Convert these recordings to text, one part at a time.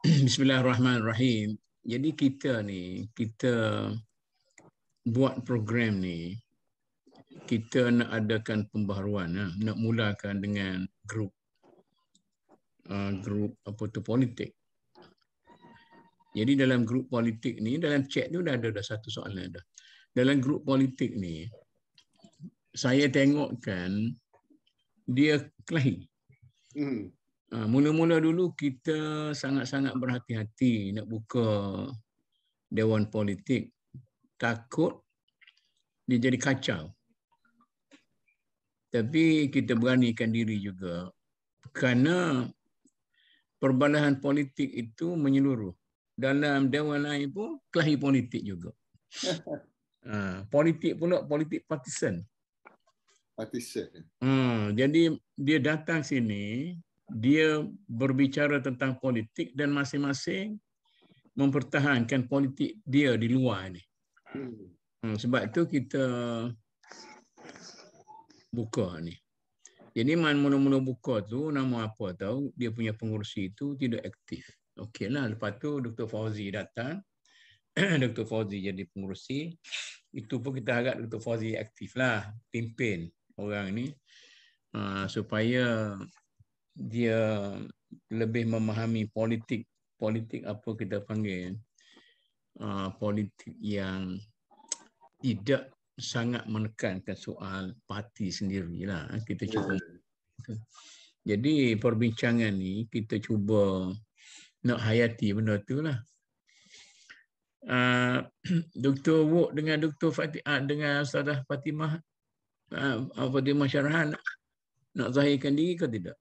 Bismillahirrahmanirrahim. Jadi kita buat program ni, kita nak adakan pembaharuan, nak mulakan dengan grup politik. Jadi dalam grup politik ni, dalam chat tu dah ada satu soalan dah. Dalam grup politik ni, saya tengokkan dia kelahi. Mula-mula dulu kita sangat-sangat berhati-hati nak buka dewan politik. Takut dia jadi kacau. Tapi kita beranikan diri juga kerana perbalahan politik itu menyeluruh. Dalam dewan lain pun kelahi politik juga. Politik pula, politik partisan. Jadi dia datang sini, dia berbicara tentang politik dan masing-masing mempertahankan politik dia di luar ni. Sebab tu kita buka ni. Jadi mula-mula buka tu, nama apa tahu, dia punya pengurusi itu tidak aktif. Okeylah, lepas tu Dr. Fauzi datang. Dr. Fauzi jadi pengurusi. Itu pun kita harap Dr. Fauzi aktif lah, pimpin orang ni supaya dia lebih memahami politik apa kita panggil politik yang tidak sangat menekankan soal parti sendirilah. Kita cuba. Jadi perbincangan ni kita cuba nak hayati benda tu lah. Dr. Wok dengan Dr. dengan Ustazah Fatimah Syarahan nak zahirkan diri ke tidak?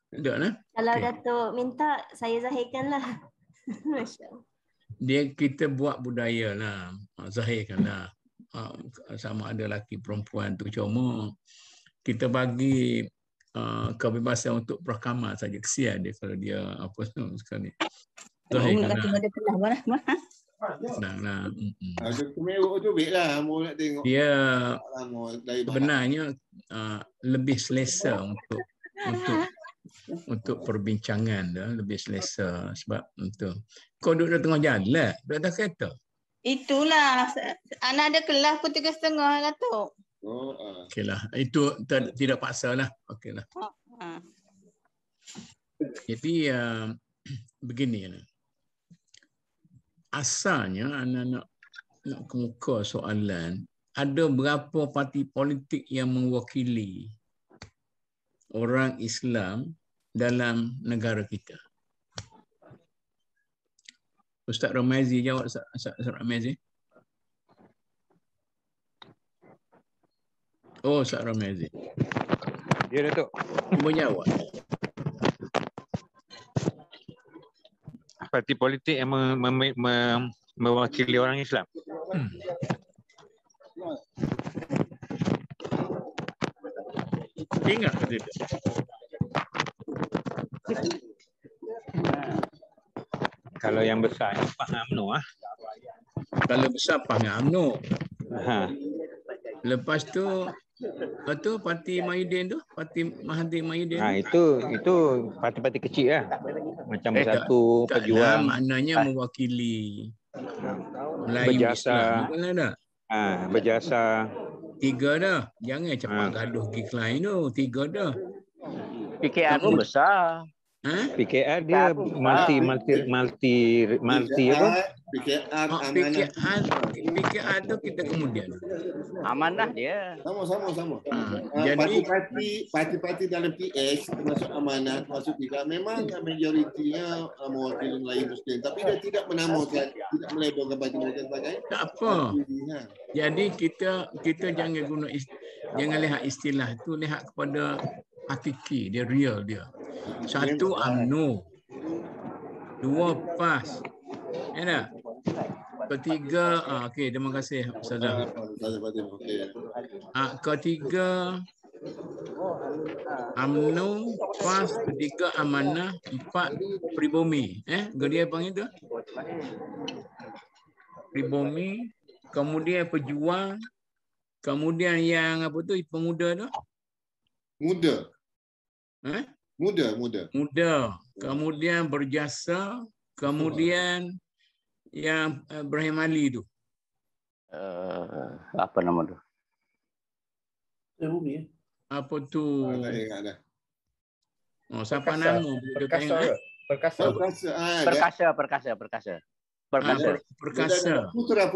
Tak lah. Kalau Datuk minta, saya zahirkanlah. Kita buat budaya lah, zahirkan lah. Sama ada lelaki perempuan tu, cuma kita bagi kebebasan untuk perakaman saja. Kesian dia kalau dia apa sekali. Zahirkan lah. Dia sebenarnya lebih selesa untuk perbincangan dah, lebih selesa sebab itu. Kau duduk di tengah jalan, duduk atas kereta. Itulah, anak ada kelas pukul 3:30 Datuk. Okeylah, itu tidak paksa lah. Okeylah. Jadi begini lah. Asalnya anak-anak nak kemuka soalan, ada berapa parti politik yang mewakili orang Islam dalam negara kita? Ustaz Ramazi jawab. Ustaz Ramazi. Oh, Ustaz Ramazi. Ya, Datuk. Cuba jawab. Parti politik yang mewakili orang Islam. Ingat tidak? Kalau yang besar faham UMNO Kalau besar faham UMNO. Lepas tu parti Mahyudin tu, parti Mahathir Mahyudin. Itu parti-parti kecil lah. Macam Bersatu, Pejuang. Maknanya mewakili Melayu Islam. Bukan ada. Berjasa. 3 dah. Jangan cepat gaduh pergi lain tu. 3 dah. PKR pun besar. PKR dia multi apa? PKR tu kita kemudian. Amanah dia. Sama. Jadi parti-parti dalam PH termasuk Amanah, termasuk juga memang majoritinya mewakili Melayu Muslim, tapi dia tidak menamakan, tidak melabelkan parti mereka sebagai. Tak apa. Jadi kita jangan jangan lihat istilah tu, lihat kepada hakiki dia, real dia. 1 UMNO, 2 PAS, ya tak? Ketiga, okey, terima kasih Ustazah. Ketiga UMNO, PAS, 3 Amanah, 4 Pribumi. Dia panggil tu? Pribumi, kemudian Pejuang, kemudian yang apa tu, Pemuda tu? Muda. Muda. Muda. Kemudian berjasa. Kemudian yang Ibrahim Ali tu. Apa nama tu? Apa tu? Tak ingat dah. Oh, siapa nama? Perkasa. Perkasa. Perkasa. Putra.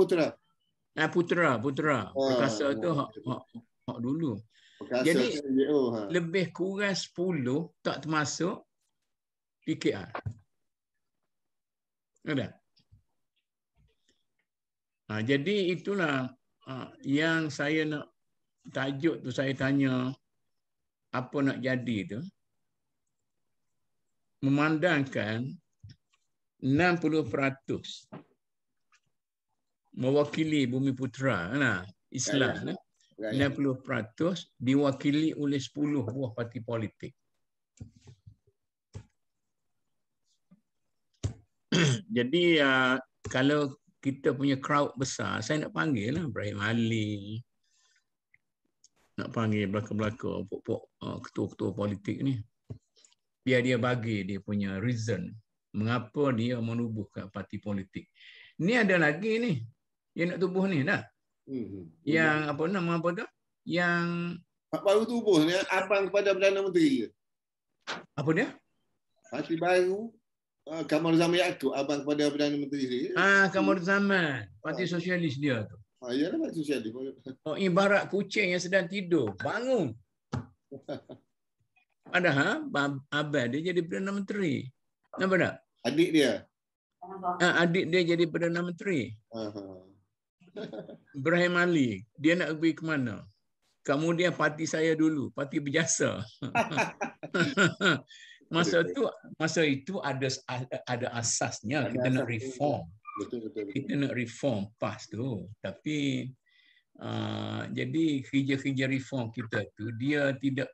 Putra. Perkasa tu hak dulu. Perkasa Jadi, NGO. lebih kurang 10 tak termasuk PKR. Ada? Jadi itulah yang saya nak tajuk tu, saya tanya apa nak jadi tu. Memandangkan 60% mewakili Bumi Putera Islam, 60% diwakili oleh 10 buah parti politik. Jadi kalau kita punya crowd besar, saya nak panggil lah Ibrahim Ali, nak panggil belakang-belakang ketua-ketua politik ni, biar dia bagi dia punya reason mengapa dia menubuhkan parti politik. Ni ada lagi ni yang nak tubuh ni dah. Yang apa nama apa tu? Yang baru tubuh ni abang kepada Perdana Menteri. Apa dia? Parti baru Kamal Zaman Yaakob, abang kepada Perdana Menteri. Kamal Zaman, Parti Sosialis dia tu. Yalah Parti Sosialis. Ibarat kucing yang sedang tidur, bangun. Padahal abang dia jadi Perdana Menteri. Nampak tak? Adik dia. Adik dia jadi Perdana Menteri. Ibrahim Ali, dia nak pergi ke mana? Kemudian parti saya dulu, parti berjasa. Masa itu ada asasnya kita nak reform. Betul. Kita nak reform PAS tu. Tapi jadi kerja-kerja reform kita tu dia tidak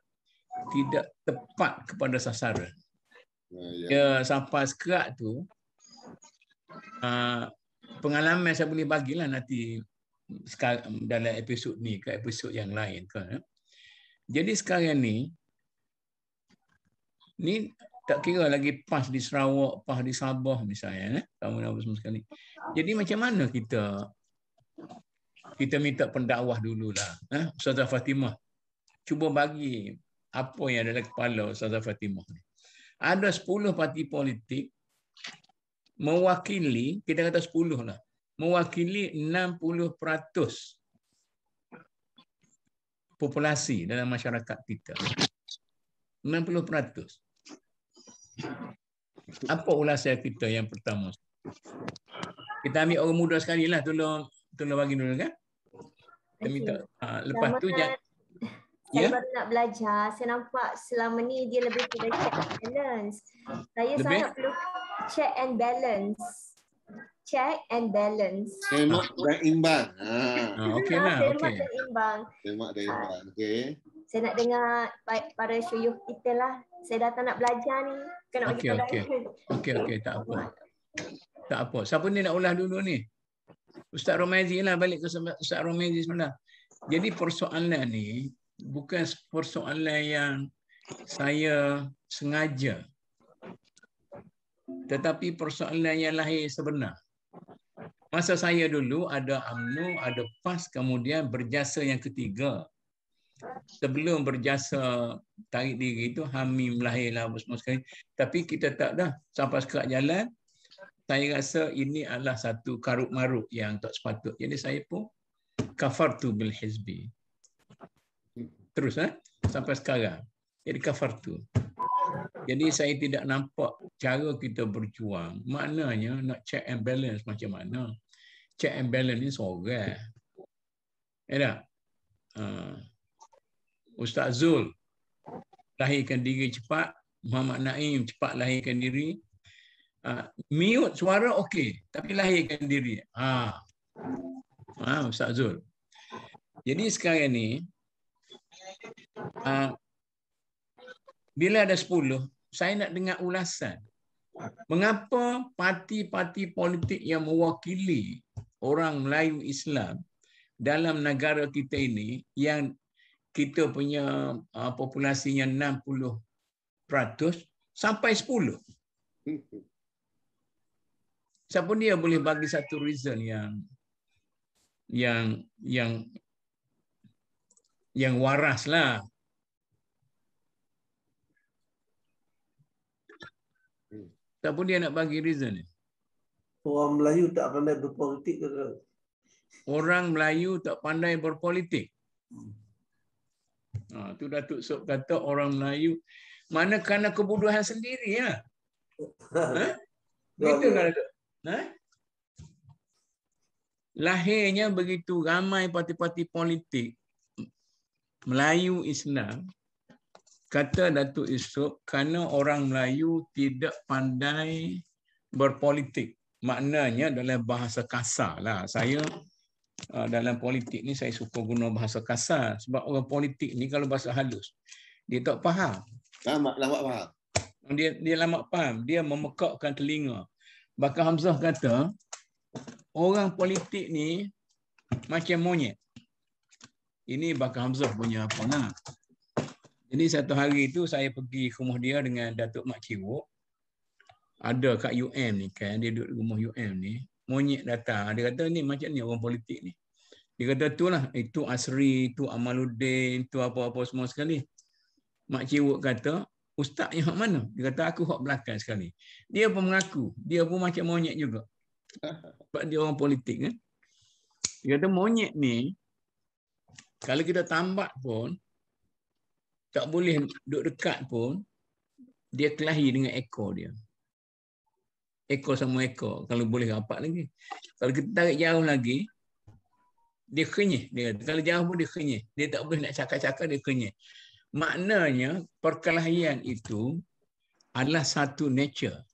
tepat kepada sasaran. Ya, sampai sekarang tu pengalaman saya boleh bagilah nanti dalam episod ni ke episod yang lain kan. Jadi sekarang ni tak kira lagi PAS di Sarawak, PAS di Sabah misalnya, kamu semua sekali. Jadi macam mana kita minta pendakwah dululah, Ustazah Fatimah. Cuba bagi apa yang ada dalam kepala Ustazah Fatimah ni. Ada 10 parti politik mewakili, kita kata 10 lah, mewakili 60% populasi dalam masyarakat kita. 60%. Apa ulasan kita yang pertama? Kita ambil orang muda sekali lah, tolong bagi dulu kan? Kita minta, lepas tu saya baru nak belajar. Saya nampak selama ni dia lebih kepada check and balance. Saya sangat perlu check and balance. Check and balance. Semak dan imbang. Okeylah. Semak dan imbang. Okey. Saya nak dengar para syuyuh kita lah. Saya datang nak belajar ni. Kena bagi Okey, tak apa. Siapa ni nak ulas dulu ni? Ustaz Romazi lah, balik ke Ustaz Romazi sebelah. Jadi persoalan ni bukan persoalan yang saya sengaja, tetapi persoalan yang lahir sebenar. Masa saya dulu ada UMNO, ada PAS, kemudian berjasa yang ketiga. Sebelum berjasa tarik diri itu, Hamim lahirlah semua sekali. Tapi kita tak dah sampai sekarang jalan. Saya rasa ini adalah satu karut marut yang tak sepatut. Jadi saya pun kafartu bil hizbi. Terus sampai sekarang. Jadi kafartu. Jadi saya tidak nampak cara kita berjuang. Maknanya nak check and balance macam mana. Check and balance ni seorang. Tak? Ustaz Zul lahirkan diri cepat. Muhammad Naim cepat lahirkan diri. Mute suara okey. Tapi lahirkan diri. Ustaz Zul. Jadi sekarang ni bila ada 10, saya nak dengar ulasan. Mengapa parti-parti politik yang mewakili orang Melayu Islam dalam negara kita ini, yang kita punya populasinya 60% sampai 10. Siapa dia boleh bagi satu reason yang waras lah. Siapa dia nak bagi reason ni? Orang Melayu tak pandai berpolitik ke? Orang Melayu tak pandai berpolitik. Tu Datuk Sob kata orang Melayu mana kerana kebodohan sendiri ya. Begitu kan Datuk? Lahirnya begitu ramai parti-parti politik Melayu Islam, kata Datuk Yusof, kerana orang Melayu tidak pandai berpolitik. Maknanya dalam bahasa kasar lah. Saya dalam politik ni saya suka guna bahasa kasar. Sebab orang politik ni kalau bahasa halus, dia tak faham. Lambat faham. Dia lambat faham. Dia memekakkan telinga. Bahkan Hamzah kata, orang politik ni macam monyet. Ini Bakar Hamzah punya apa lah. Jadi satu hari tu saya pergi ke rumah dia dengan Datuk Mak Ciwok. Ada kat UM ni kan, dia duduk di rumah UM ni. Monyet datang. Dia kata ni macam ni orang politik ni. Dia kata tu lah, itu Asri, itu Amaluddin, itu apa-apa semua sekali. Mak Ciwok kata, ustaz yang hak mana? Dia kata aku hak belakang sekali. Dia pun mengaku, dia pun macam monyet juga. Sebab dia orang politik kan. Dia kata monyet ni, kalau kita tambat pun, tak boleh duduk dekat pun, dia kelahi dengan ekor dia. Ekor sama ekor, kalau boleh rapat lagi. Kalau kita tarik jauh lagi, dia kenyih. Dia kata, kalau jauh pun dia kenyih. Dia tak boleh nak cakap-cakap, dia kenyih. Maknanya, perkelahian itu adalah satu nature,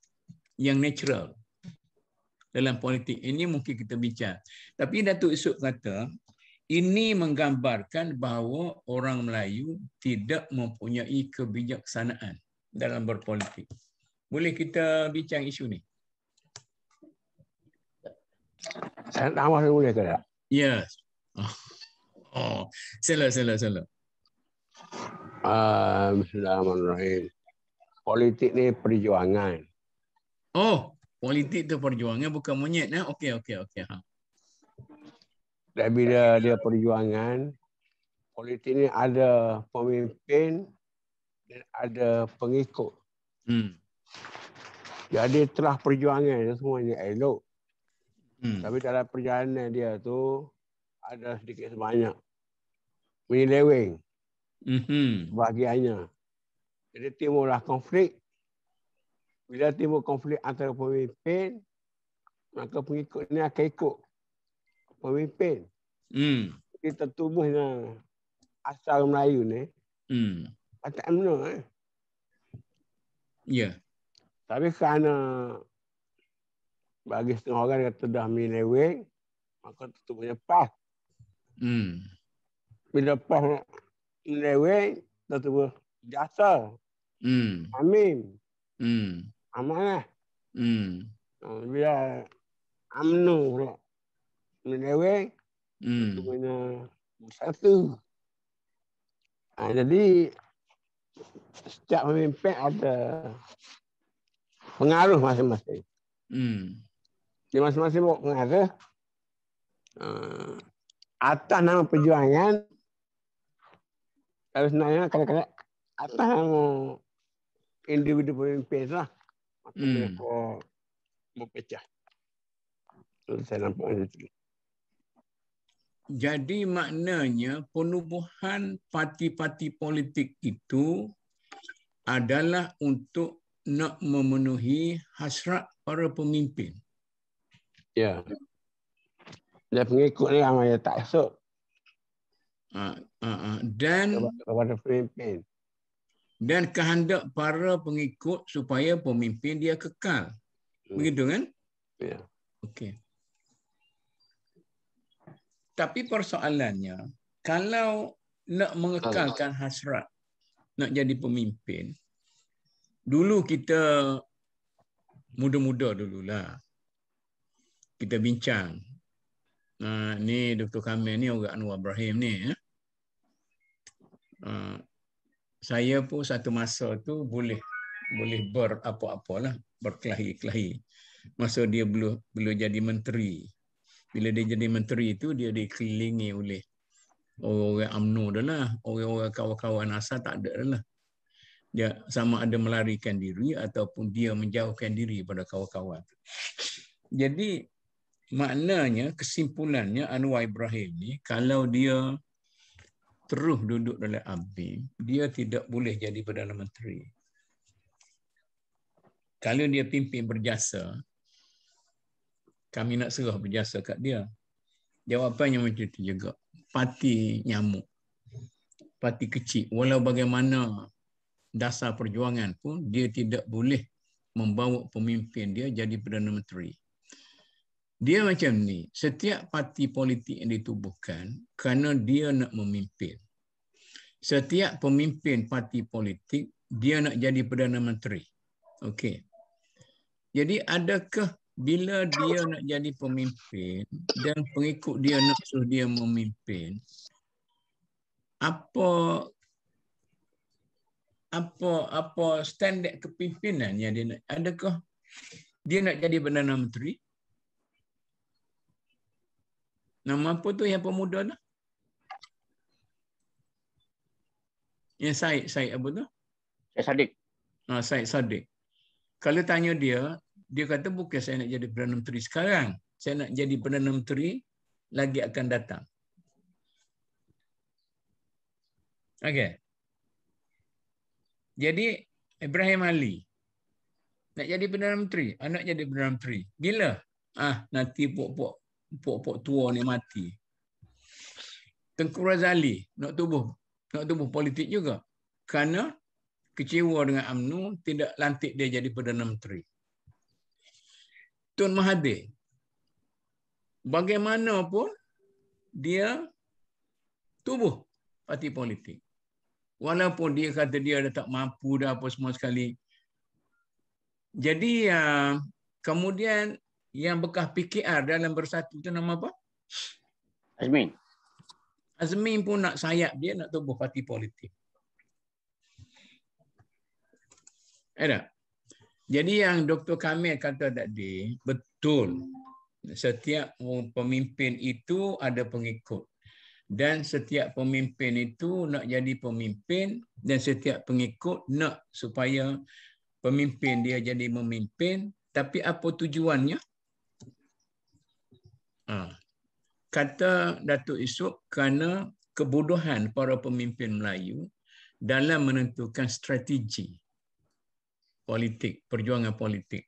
yang natural dalam politik. Ini mungkin kita bincang. Tapi Datuk Yusof kata, ini menggambarkan bahawa orang Melayu tidak mempunyai kebijaksanaan dalam berpolitik. Boleh kita bincang isu ni? Saya nak tambah boleh ke tak? Yes. Sila. Bismillahirrahmanirrahim. Politik ni perjuangan. Politik tu perjuangan, bukan monyet. Okey. Dan bila dia perjuangan, politik ni ada pemimpin dan ada pengikut. Jadi telah perjuangan itu semuanya elok. Tapi dalam perjalanan dia tu ada sedikit sebanyak menyeleweng bahagiannya. Jadi timbullah konflik. Bila timbul konflik antara pemimpin, maka pengikut ni akan ikut pemimpin. Kita tubuhnya asal Melayu ni tak benar. Ya. Tapi kerana bagi setengah orang kata dah menyeleweng, maka tubuhnya pas. Bila pas menyeleweng, tubuh jasa. Amin. Amanah. Bila UMNO pula menyeleweng, tubuhnya bersatu. Jadi setiap pemimpin ada pengaruh masing-masing. Di masing-masing pengaruh atas nama perjuangan, kalau sebenarnya kadang-kadang atas nama individu pemimpin lah, maka mereka berpecah. Saya nampak itu. Jadi maknanya penubuhan parti-parti politik itu adalah untuk nak memenuhi hasrat para pemimpin. Ya. Dan pengikut ni ramai yang tak esok. Dan kepada pemimpin. Dan kehendak para pengikut supaya pemimpin dia kekal. Begitu kan? Ya. Okey. Tapi persoalannya, kalau nak mengekalkan hasrat, nak jadi pemimpin, dulu kita muda-muda dululah. Kita bincang. Ni Dr. Kamil ni orang Anwar Ibrahim ni. saya pun satu masa tu boleh berapa-apalah, berkelahi-kelahi. Masa dia belum jadi menteri. Bila dia jadi menteri itu, dia dikelilingi oleh orang-orang UMNO dah lah. Orang-orang kawan-kawan asal tak ada dah lah. Dia sama ada melarikan diri ataupun dia menjauhkan diri pada kawan-kawan. Jadi maknanya, kesimpulannya Anwar Ibrahim ni, kalau dia terus duduk dalam ABIM, dia tidak boleh jadi Perdana Menteri. Kalau dia pimpin berjasa, kami nak serah berjasa kat dia. Jawapannya macam itu juga. Parti nyamuk. Parti kecil. Walau bagaimana dasar perjuangan pun, dia tidak boleh membawa pemimpin dia jadi Perdana Menteri. Dia macam ni. Setiap parti politik yang ditubuhkan kerana dia nak memimpin. Setiap pemimpin parti politik, dia nak jadi Perdana Menteri. Okey. Jadi adakah bila dia nak jadi pemimpin dan pengikut dia nak suruh dia memimpin, apa standard kepimpinan yang dia nak? Adakah dia nak jadi Perdana Menteri? Nama apa tu yang pemuda tu? Yang Said apa tu? Syed Saddiq. Syed Saddiq. Kalau tanya dia kata bukan saya nak jadi Perdana Menteri sekarang. Saya nak jadi Perdana Menteri lagi akan datang. Okey. Jadi Ibrahim Ali nak jadi Perdana Menteri, anak jadi Perdana Menteri. Bila? Nanti pok tua ni mati. Tengku Razali nak tubuh politik juga. Kerana kecewa dengan UMNO, tidak lantik dia jadi Perdana Menteri. Tun Mahathir, bagaimanapun dia tubuh parti politik. Walaupun dia kata dia dah tak mampu dah apa semua sekali. Jadi kemudian yang bekas PKR dalam Bersatu itu nama apa? Azmin pun nak sayap dia nak tubuh parti politik. Ada. Jadi yang Dr. Kamil kata tadi betul. Setiap pemimpin itu ada pengikut. Dan setiap pemimpin itu nak jadi pemimpin dan setiap pengikut nak supaya pemimpin dia jadi memimpin. Tapi apa tujuannya? Kata Datuk Isuk, kerana kebodohan para pemimpin Melayu dalam menentukan strategi politik, perjuangan politik.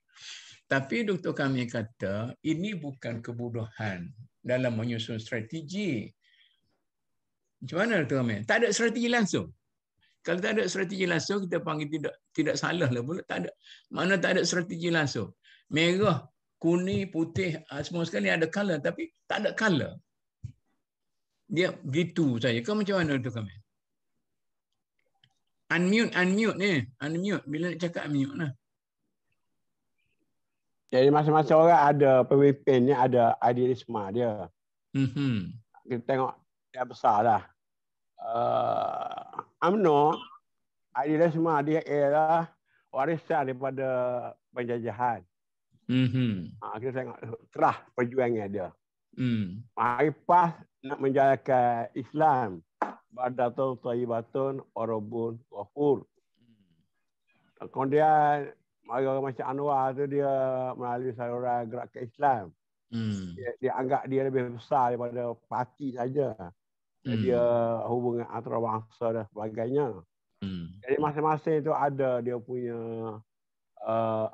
Tapi Dr. Kamil kata ini bukan kebodohan dalam menyusun strategi. Macam mana Dr. Kamil? Tak ada strategi langsung. Kalau tak ada strategi langsung, kita panggil tidak salah lah pula. Tak ada. Mana tak ada strategi langsung. Merah, kuning, putih, semua sekali ada color, tapi tak ada color. Dia gitu saja. Kau macam mana Dr. Kamil? Unmute ni. Unmute. Bila nak cakap unmute lah. Jadi masing-masing orang ada pemimpinnya, ada idealisme dia. Kita tengok dia besar dah. UMNO, idealisme dia ialah warisan daripada penjajahan. Kita tengok terah perjuangan dia. Mari pas nak menjalankan Islam. Badatun, Thayyibatun, Orobun, Ghafur. Kemudian orang macam Anwar tu dia melalui saluran gerakan Islam. Dia anggap dia lebih besar daripada parti saja. Dia hubungan antarabangsa dan sebagainya. Jadi masing-masing itu ada dia punya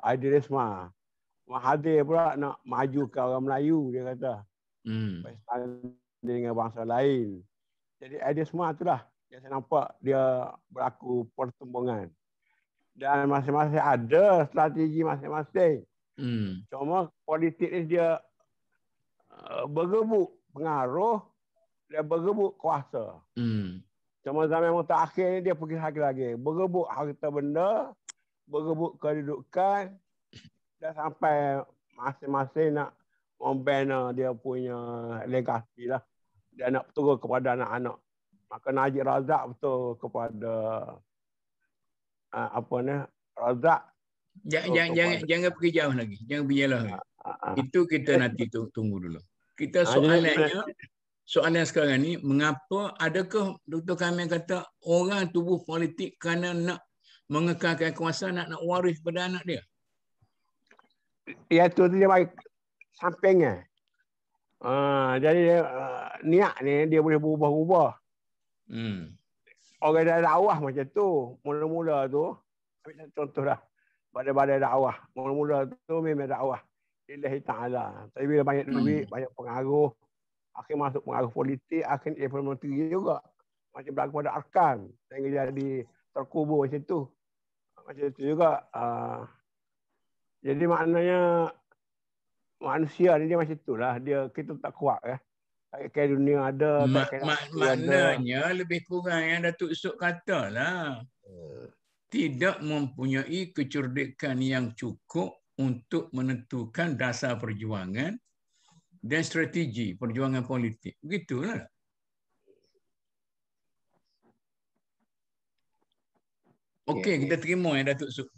idealisme. Mahathir pula nak majukan orang Melayu, dia kata. Dengan bangsa lain. Jadi idealisme itulah yang saya nampak dia berlaku pertembungan. Dan masing-masing ada strategi masing-masing. Cuma politik ni dia bergebuk pengaruh dan bergebuk kuasa. Cuma zaman mutakhir ni dia pergi lagi. Bergebuk harta benda, bergebuk kedudukan dan sampai masing-masing nak membina dia punya legasi lah. Dia nak turun kepada anak-anak. Maka Najib Razak betul kepada apa ni Razak. Jangan pergi jauh lagi. Jangan pergi jauh lagi. Itu kita nanti tunggu dulu. Kita soalan sekarang ni, mengapa adakah Dr. Kamil kata orang tubuh politik kerana nak mengekalkan kuasa, nak waris pada anak dia? Ya tu dia bagi sampingnya. Jadi niat ni dia boleh berubah-ubah. Orang dakwah macam tu, mula-mula tu, ambil contoh dah. Pada dakwah, mula-mula tu memang dakwah Lillahi Ta'ala. Tapi bila banyak duit, banyak pengaruh, akhir masuk pengaruh politik, akhir dia pun menteri juga. Macam berlaku pada Arkan, sehingga jadi terkubur macam tu. Macam tu juga. Jadi maknanya manusia ni dia macam itulah. Kita tak kuat ya. Tak dunia ada. Maknanya lebih kurang yang Datuk Sok kata lah. Tidak mempunyai kecerdikan yang cukup untuk menentukan dasar perjuangan dan strategi perjuangan politik. Begitulah. Okey, kita terima yang Datuk Sok.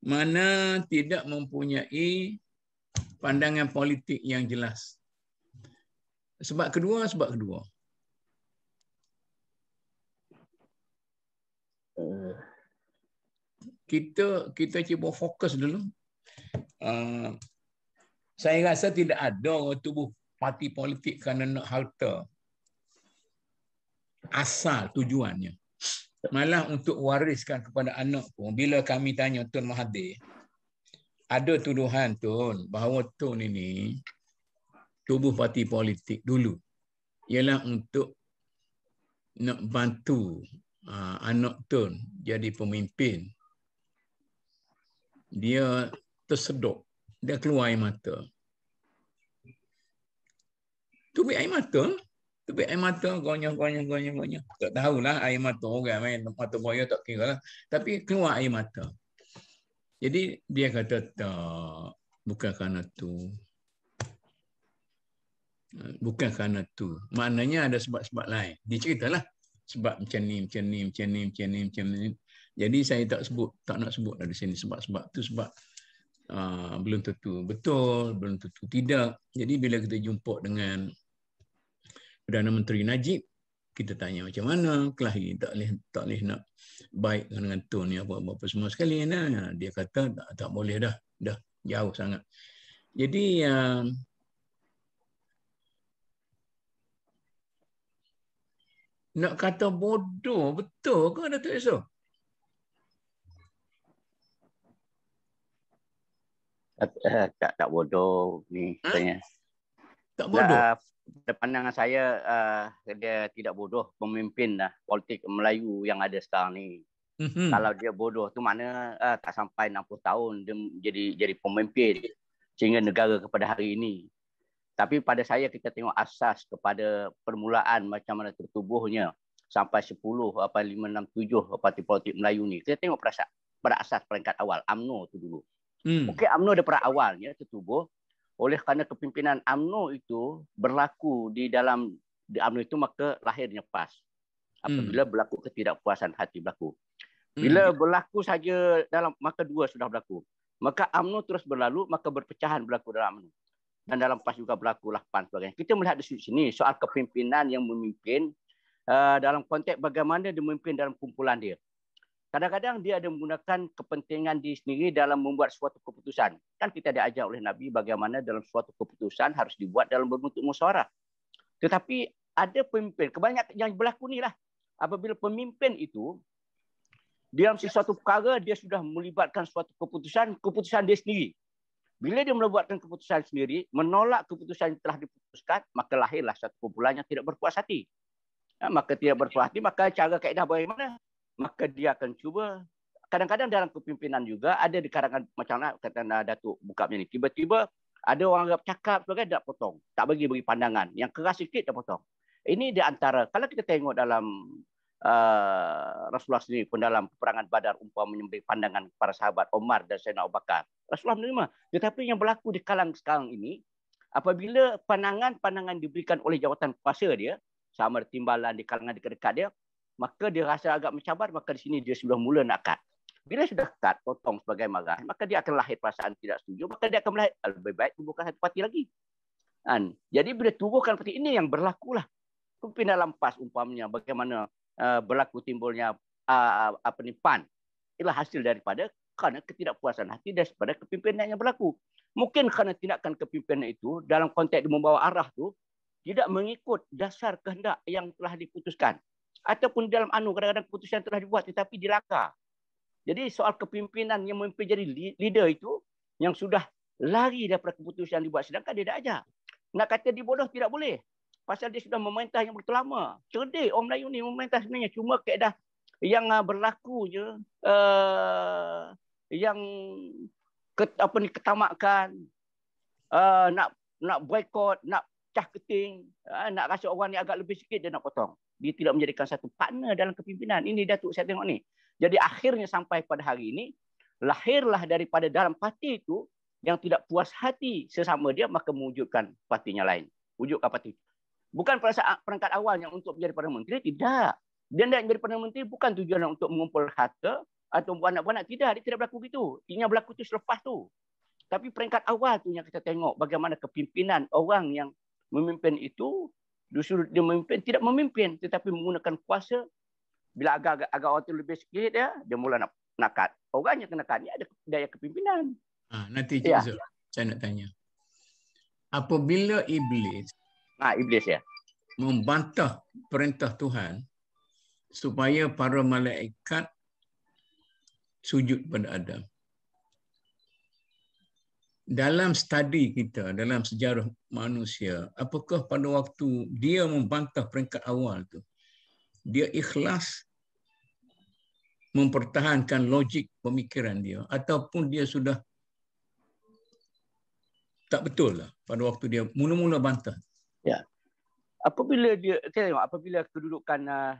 Mana tidak mempunyai pandangan politik yang jelas. Sebab kedua. Kita cuba fokus dulu. Saya rasa tidak ada orang tubuh parti politik kerana nak harta. Asal tujuannya. Malah untuk wariskan kepada anak pun. Bila kami tanya Tun Mahathir, ada tuduhan Tun bahawa Tun ini tubuh parti politik dulu ialah untuk nak bantu anak Tun jadi pemimpin. Dia tersedok. Dia keluar air mata. Tubik air mata, gonyah. Tak tahulah air mata orang main mata buaya tak kira lah. Tapi keluar air mata. Jadi dia kata tak, bukan kerana tu. Bukan kerana tu. Maknanya ada sebab-sebab lain. Dia ceritalah sebab macam ni. Jadi saya tak nak sebut dari sini sebab-sebab tu sebab belum tentu betul, belum tentu tidak. Jadi bila kita jumpa dengan Perdana Menteri Najib, kita tanya macam mana kelahi tak boleh nak baik dengan Tun ni apa-apa semua sekali. Nah, dia kata tak boleh dah jauh sangat. Jadi nak kata bodoh betul ke Datuk Yusof? Tak bodoh ni katanya. Tak bodoh. Pada pandangan saya dia tidak bodoh pemimpin politik Melayu yang ada sekarang ni. Kalau dia bodoh tu makna tak sampai 60 tahun dia jadi pemimpin sehingga negara kepada hari ini. Tapi pada saya kita tengok asas kepada permulaan macam mana tertubuhnya sampai 10 apa 567 parti politik Melayu ni. Kita tengok pada asas peringkat awal UMNO tu dulu. Okey, UMNO daripada awalnya tertubuh oleh kerana kepimpinan UMNO itu berlaku di UMNO itu maka lahirnya PAS. Apabila berlaku ketidakpuasan hati berlaku. Bila berlaku saja maka dua sudah berlaku. Maka UMNO terus berlalu maka perpecahan berlaku dalam UMNO. Dan dalam PAS juga berlakulah PAN sebagainya. Kita melihat di sini soal kepimpinan yang memimpin dalam konteks bagaimana dia memimpin dalam kumpulan dia. Kadang-kadang dia ada menggunakan kepentingan diri sendiri dalam membuat suatu keputusan. Kan kita diajar oleh Nabi bagaimana dalam suatu keputusan harus dibuat dalam berbentuk musyawarah. Tetapi ada pemimpin, kebanyakan yang berlaku ni lah. Apabila pemimpin itu, dalam sesuatu perkara dia sudah melibatkan suatu keputusan dia sendiri. Bila dia membuatkan keputusan sendiri, menolak keputusan yang telah diputuskan, maka lahirlah satu kumpulan yang tidak berpuas hati. Maka tidak berpuas hati, maka cara kaedah bagaimana? Maka dia akan cuba, kadang-kadang dalam kepimpinan juga, ada di kalangan, macam mana kata Datuk buka macam ni, tiba-tiba ada orang cakap sebagainya, tak potong. Tak bagi pandangan. Yang keras sikit, tak potong. Ini di antara, kalau kita tengok dalam Rasulullah sendiri pun dalam peperangan Badar memberi pandangan para sahabat Omar dan Sayyidina Abu Bakar. Rasulullah menerima. Tetapi yang berlaku di kalangan sekarang ini, apabila pandangan diberikan oleh jawatan kuasa dia, sama ada timbalan di kalangan dekat-dekat dia, maka dia rasa agak mencabar, maka di sini dia sudah mula nak cut. Bila sudah cut, potong sebagai marah, maka dia akan lahir perasaan tidak setuju, maka dia akan melahir, lebih baik tubuhkan satu parti lagi. Jadi bila tubuhkan parti ini yang berlakulah. Kepimpinan lampas umpamanya, bagaimana berlaku timbulnya PAN. Ialah hasil daripada kerana ketidakpuasan hati daripada kepimpinan yang berlaku. Mungkin kerana tindakan kepimpinan itu dalam konteks dia membawa arah tu tidak mengikut dasar kehendak yang telah diputuskan. Ataupun dalam kadang-kadang keputusan telah dibuat tetapi dilanggar. Jadi soal kepimpinan yang memimpin jadi leader itu yang sudah lari daripada keputusan yang dibuat, sedangkan dia tak ajar. Nak kata dia bodoh tidak boleh. Pasal dia sudah memerintah yang begitu lama. Cerdik orang Melayu ni memerintah sebenarnya. Cuma keadaan yang berlaku je yang ketamakan, nak boikot, nak cah keting, nak rasa orang ni agak lebih sikit dia nak potong. Dia tidak menjadikan satu partner dalam kepimpinan. Ini Datuk saya tengok ni. Jadi akhirnya sampai pada hari ini lahirlah daripada dalam parti itu yang tidak puas hati sesama dia, maka mewujudkan partinya lain. Wujudkan parti. Bukan perangkat awalnya untuk menjadi Perdana Menteri, tidak. Dia nak menjadi Perdana Menteri bukan tujuan untuk mengumpul harta atau buat-buat, tidak. Dia tidak berlaku begitu. Yang berlaku itu selepas tu. Tapi peringkat awal tu yang kita tengok bagaimana kepimpinan orang yang memimpin itu, justru dia memimpin, tidak memimpin tetapi menggunakan kuasa. Bila agak orang tu lebih sikit dia mula nak cut. Orang yang kena cut ni ada daya kepimpinan. Nanti saya nak tanya. Apabila iblis membantah perintah Tuhan supaya para malaikat sujud pada Adam. Dalam studi kita, dalam sejarah manusia, apakah pada waktu dia membantah peringkat awal tu, dia ikhlas mempertahankan logik pemikiran dia ataupun dia sudah tak betul lah pada waktu dia mula-mula bantah? Ya. Apabila kedudukan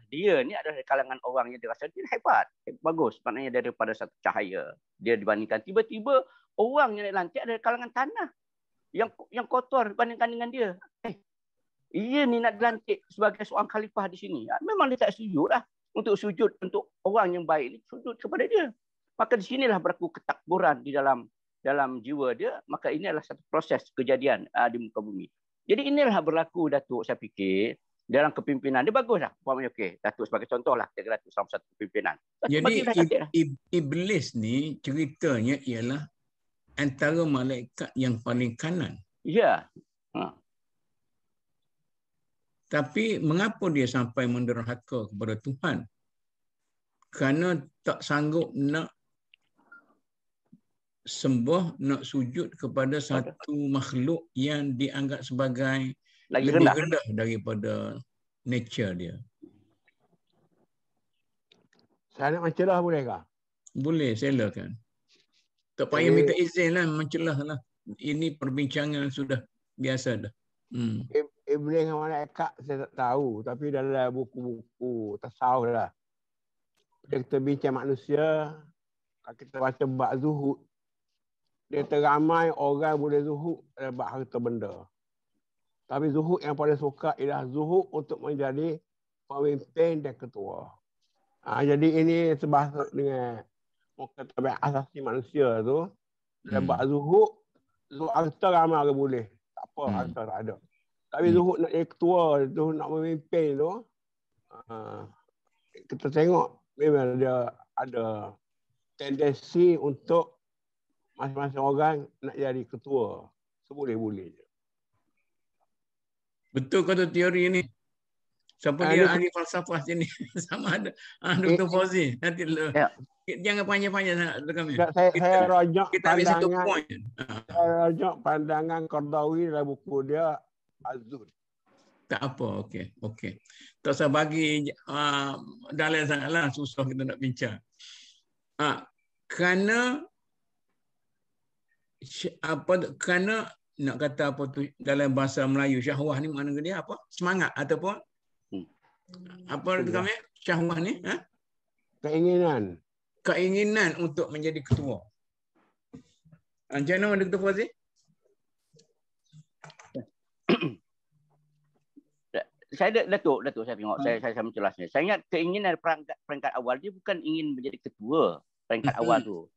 dia ni adalah kalangan orang yang dirasa dia hebat, bagus, maknanya daripada satu cahaya dia dibandingkan, tiba-tiba orang yang lantik adalah kalangan tanah yang kotor dibandingkan dengan dia. Ia ni nak dilantik sebagai seorang khalifah di sini. Memang dia tak setuju lah untuk sujud untuk orang yang baik ni, sujud kepada dia. Maka di sinilah berlaku ketakburan di dalam jiwa dia. Maka ini adalah satu proses kejadian di muka bumi. Jadi inilah berlaku, Datuk, saya fikir dalam kepimpinan dia baguslah. Umpamanya Datuk sebagai contohlah, kira Datuk selama satu kepimpinan. Jadi iblis ni ceritanya ialah antara malaikat yang paling kanan. Ya. Tapi mengapa dia sampai menderhaka kepada Tuhan? Kerana tak sanggup nak sembah, nak sujud kepada satu makhluk yang dianggap sebagai lebih rendah daripada nature dia. Saya nak mencelah boleh kah? Boleh, silakan. Tak payah minta izin lah, mencelah lah. Ini perbincangan sudah biasa dah. Iblis dengan malaikat saya tak tahu, tapi dalam buku-buku tasawuf lah. Bila kita bincang manusia, kalau kita baca bab zuhud, dia teramai orang boleh zuhud dalam bab harta benda. Tapi zuhud yang paling suka ialah zuhud untuk menjadi pemimpin dan ketua. Jadi ini sebahasa dengan tabiat asasi manusia tu. Dalam bab zuhud harta ramai orang boleh. Tak apa, harta tak ada. Tapi zuhud nak jadi ketua, zuhud nak memimpin tu, kita tengok memang dia ada tendensi untuk masing-masing orang nak jadi ketua. Seboleh-boleh je. Betul kata teori ni. Siapa dia ahli falsafah sini? Sama ada Dr. Fauzi. Nanti jangan panjang-panjang sangat. Saya rajak pandangan. Saya rajak pandangan Qardawi dalam buku dia Az-Zuhd. Tak apa, okey. Tak usah bagi dalil sangatlah, susah kita nak bincang. Kerana nak kata apa tu dalam bahasa Melayu, syahwah ni makna dia apa? Semangat ataupun apa kami? Syahwah ni, keinginan untuk menjadi ketua. Macam mana Dr. Fauzi? Datuk saya tengok, saya menjelasnya. Saya ingat keinginan peringkat awal dia bukan ingin menjadi ketua peringkat awal tu.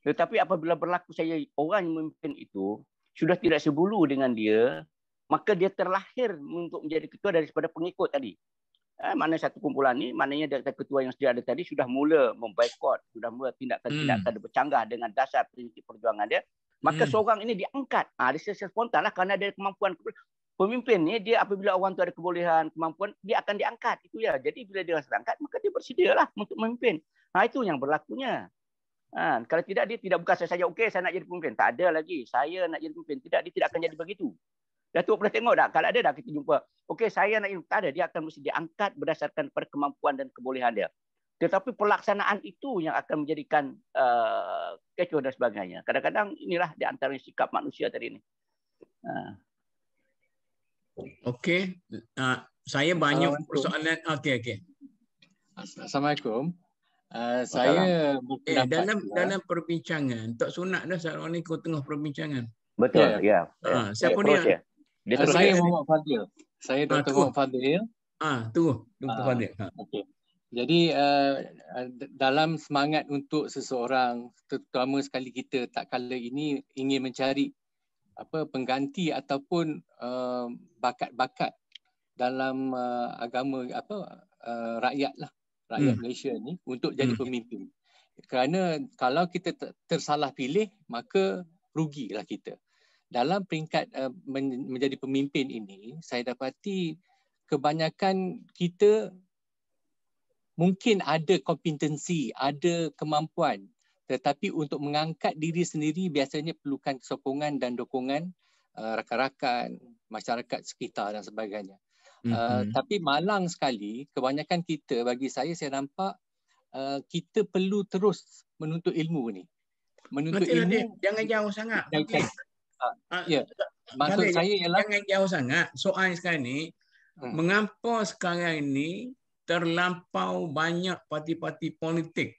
Tetapi apabila berlaku orang yang memimpin itu sudah tidak sebulu dengan dia, maka dia terlahir untuk menjadi ketua daripada pengikut tadi. Mana satu kumpulan ni, maknanya ketua yang sedia ada tadi sudah mula memboikot, sudah mula tindakan-tindakan bercanggah dengan dasar prinsip perjuangan dia. Maka seorang ini diangkat. Dia secara spontan lah kerana ada kemampuan. Pemimpin ni dia apabila orang tu ada kebolehan, kemampuan, dia akan diangkat. Itu ya. Jadi bila dia rasa diangkat, maka dia bersedialah untuk memimpin. Itu yang berlakunya. Kalau tidak, dia tidak bukan saya saja, okey saya nak jadi pemimpin. Tak ada lagi. Saya nak jadi pemimpin. Tidak, dia tidak akan jadi begitu. Datuk pernah tengok tak? Kalau ada dah kita jumpa, okey saya nak jadi, tak ada. Dia akan mesti diangkat berdasarkan pada kemampuan dan kebolehan dia. Tetapi pelaksanaan itu yang akan menjadikan kecoh dan sebagainya. Kadang-kadang inilah di antara sikap manusia tadi ini. Okey, saya banyak persoalan. Okey. Assalamualaikum. Saya dalam perbincangan, tak sunat dah sekarang ni kau tengah perbincangan. Betul, ya. Siapa dia? Saya Muhammad Fadil. Saya Dr. Muhammad Fadil. Tunggu, Dr. Fadil. Okey. Jadi dalam semangat untuk seseorang, terutama sekali kita tak kala ini ingin mencari pengganti ataupun bakat-bakat dalam agama rakyat Malaysia ni untuk jadi pemimpin. Kerana kalau kita tersalah pilih, maka rugilah kita. Dalam peringkat menjadi pemimpin ini, saya dapati kebanyakan kita mungkin ada kompetensi, ada kemampuan, tetapi untuk mengangkat diri sendiri biasanya perlukan sokongan dan dukungan rakan-rakan, masyarakat sekitar dan sebagainya. Tapi malang sekali, kebanyakan kita, bagi saya nampak kita perlu terus menuntut ilmu ni. Menuntut ilmu. Jangan jauh sangat. Ya, maksud saya ialah jangan jauh sangat. Soal sekarang ni, mengapa sekarang ini terlampau banyak parti-parti politik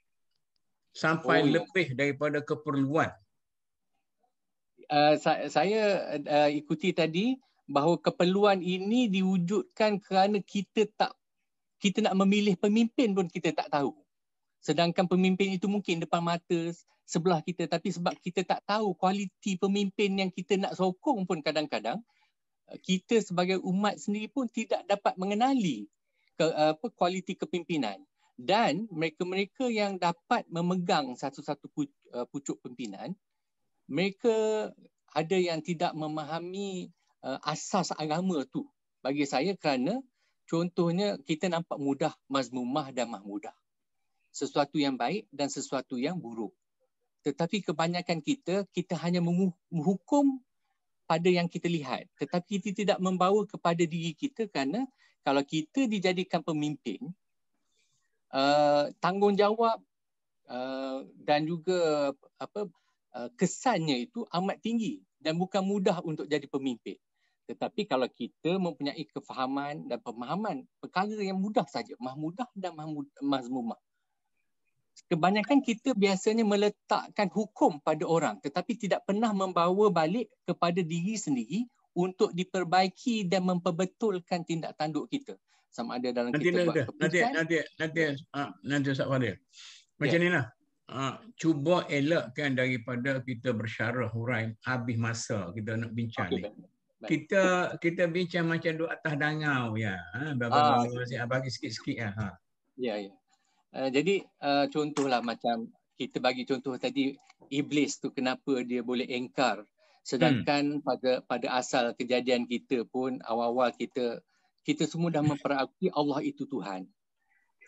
sampai lebih daripada keperluan? Saya ikuti tadi bahawa keperluan ini diwujudkan kerana kita nak memilih pemimpin pun kita tak tahu. Sedangkan pemimpin itu mungkin depan mata sebelah kita, tapi sebab kita tak tahu kualiti pemimpin yang kita nak sokong pun kadang-kadang kita sebagai umat sendiri pun tidak dapat mengenali kualiti kepimpinan. Dan mereka-mereka yang dapat memegang satu-satu pucuk pimpinan, mereka ada yang tidak memahami asas agama tu. Bagi saya kerana contohnya kita nampak mudah mazmumah dan mahmudah. Sesuatu yang baik dan sesuatu yang buruk. Tetapi kebanyakan kita hanya menghukum pada yang kita lihat. Tetapi kita tidak membawa kepada diri kita kerana kalau kita dijadikan pemimpin, tanggungjawab dan juga kesannya itu amat tinggi dan bukan mudah untuk jadi pemimpin. Tetapi kalau kita mempunyai kefahaman dan pemahaman perkara yang mudah saja, mahmudah dan mazmumah. Kebanyakan kita biasanya meletakkan hukum pada orang tetapi tidak pernah membawa balik kepada diri sendiri untuk diperbaiki dan memperbetulkan tindak tanduk kita. Sama ada dalam kita buat keputusan. Nanti Ustaz Fadil. Macam ni lah. Cuba elakkan daripada kita bersyarah hurai habis masa kita nak bincang ni. Kita bincang macam duduk atas dangau ya. Bagi sikit-sikit ya. Ya. Jadi contohlah macam kita bagi contoh tadi, iblis tu kenapa dia boleh engkar, sedangkan pada asal kejadian kita pun awal-awal kita semua dah memperakui Allah itu Tuhan.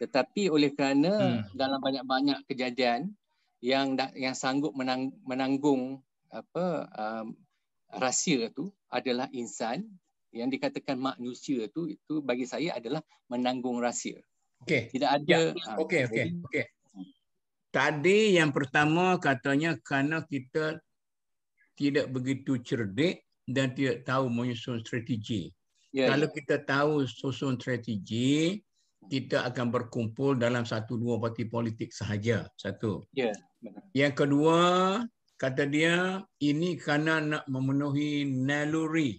Tetapi oleh kerana dalam banyak-banyak kejadian yang sanggup menanggung rahsia tu adalah insan, yang dikatakan manusia tu, itu bagi saya adalah menanggung rahsia. Okey. Tidak ada. Okey. Tadi yang pertama katanya kerana kita tidak begitu cerdik dan tidak tahu menyusun strategi. Kalau kita tahu susun strategi, kita akan berkumpul dalam 1-2 parti politik sahaja. Satu. Yang kedua, kata dia ini kerana nak memenuhi naluri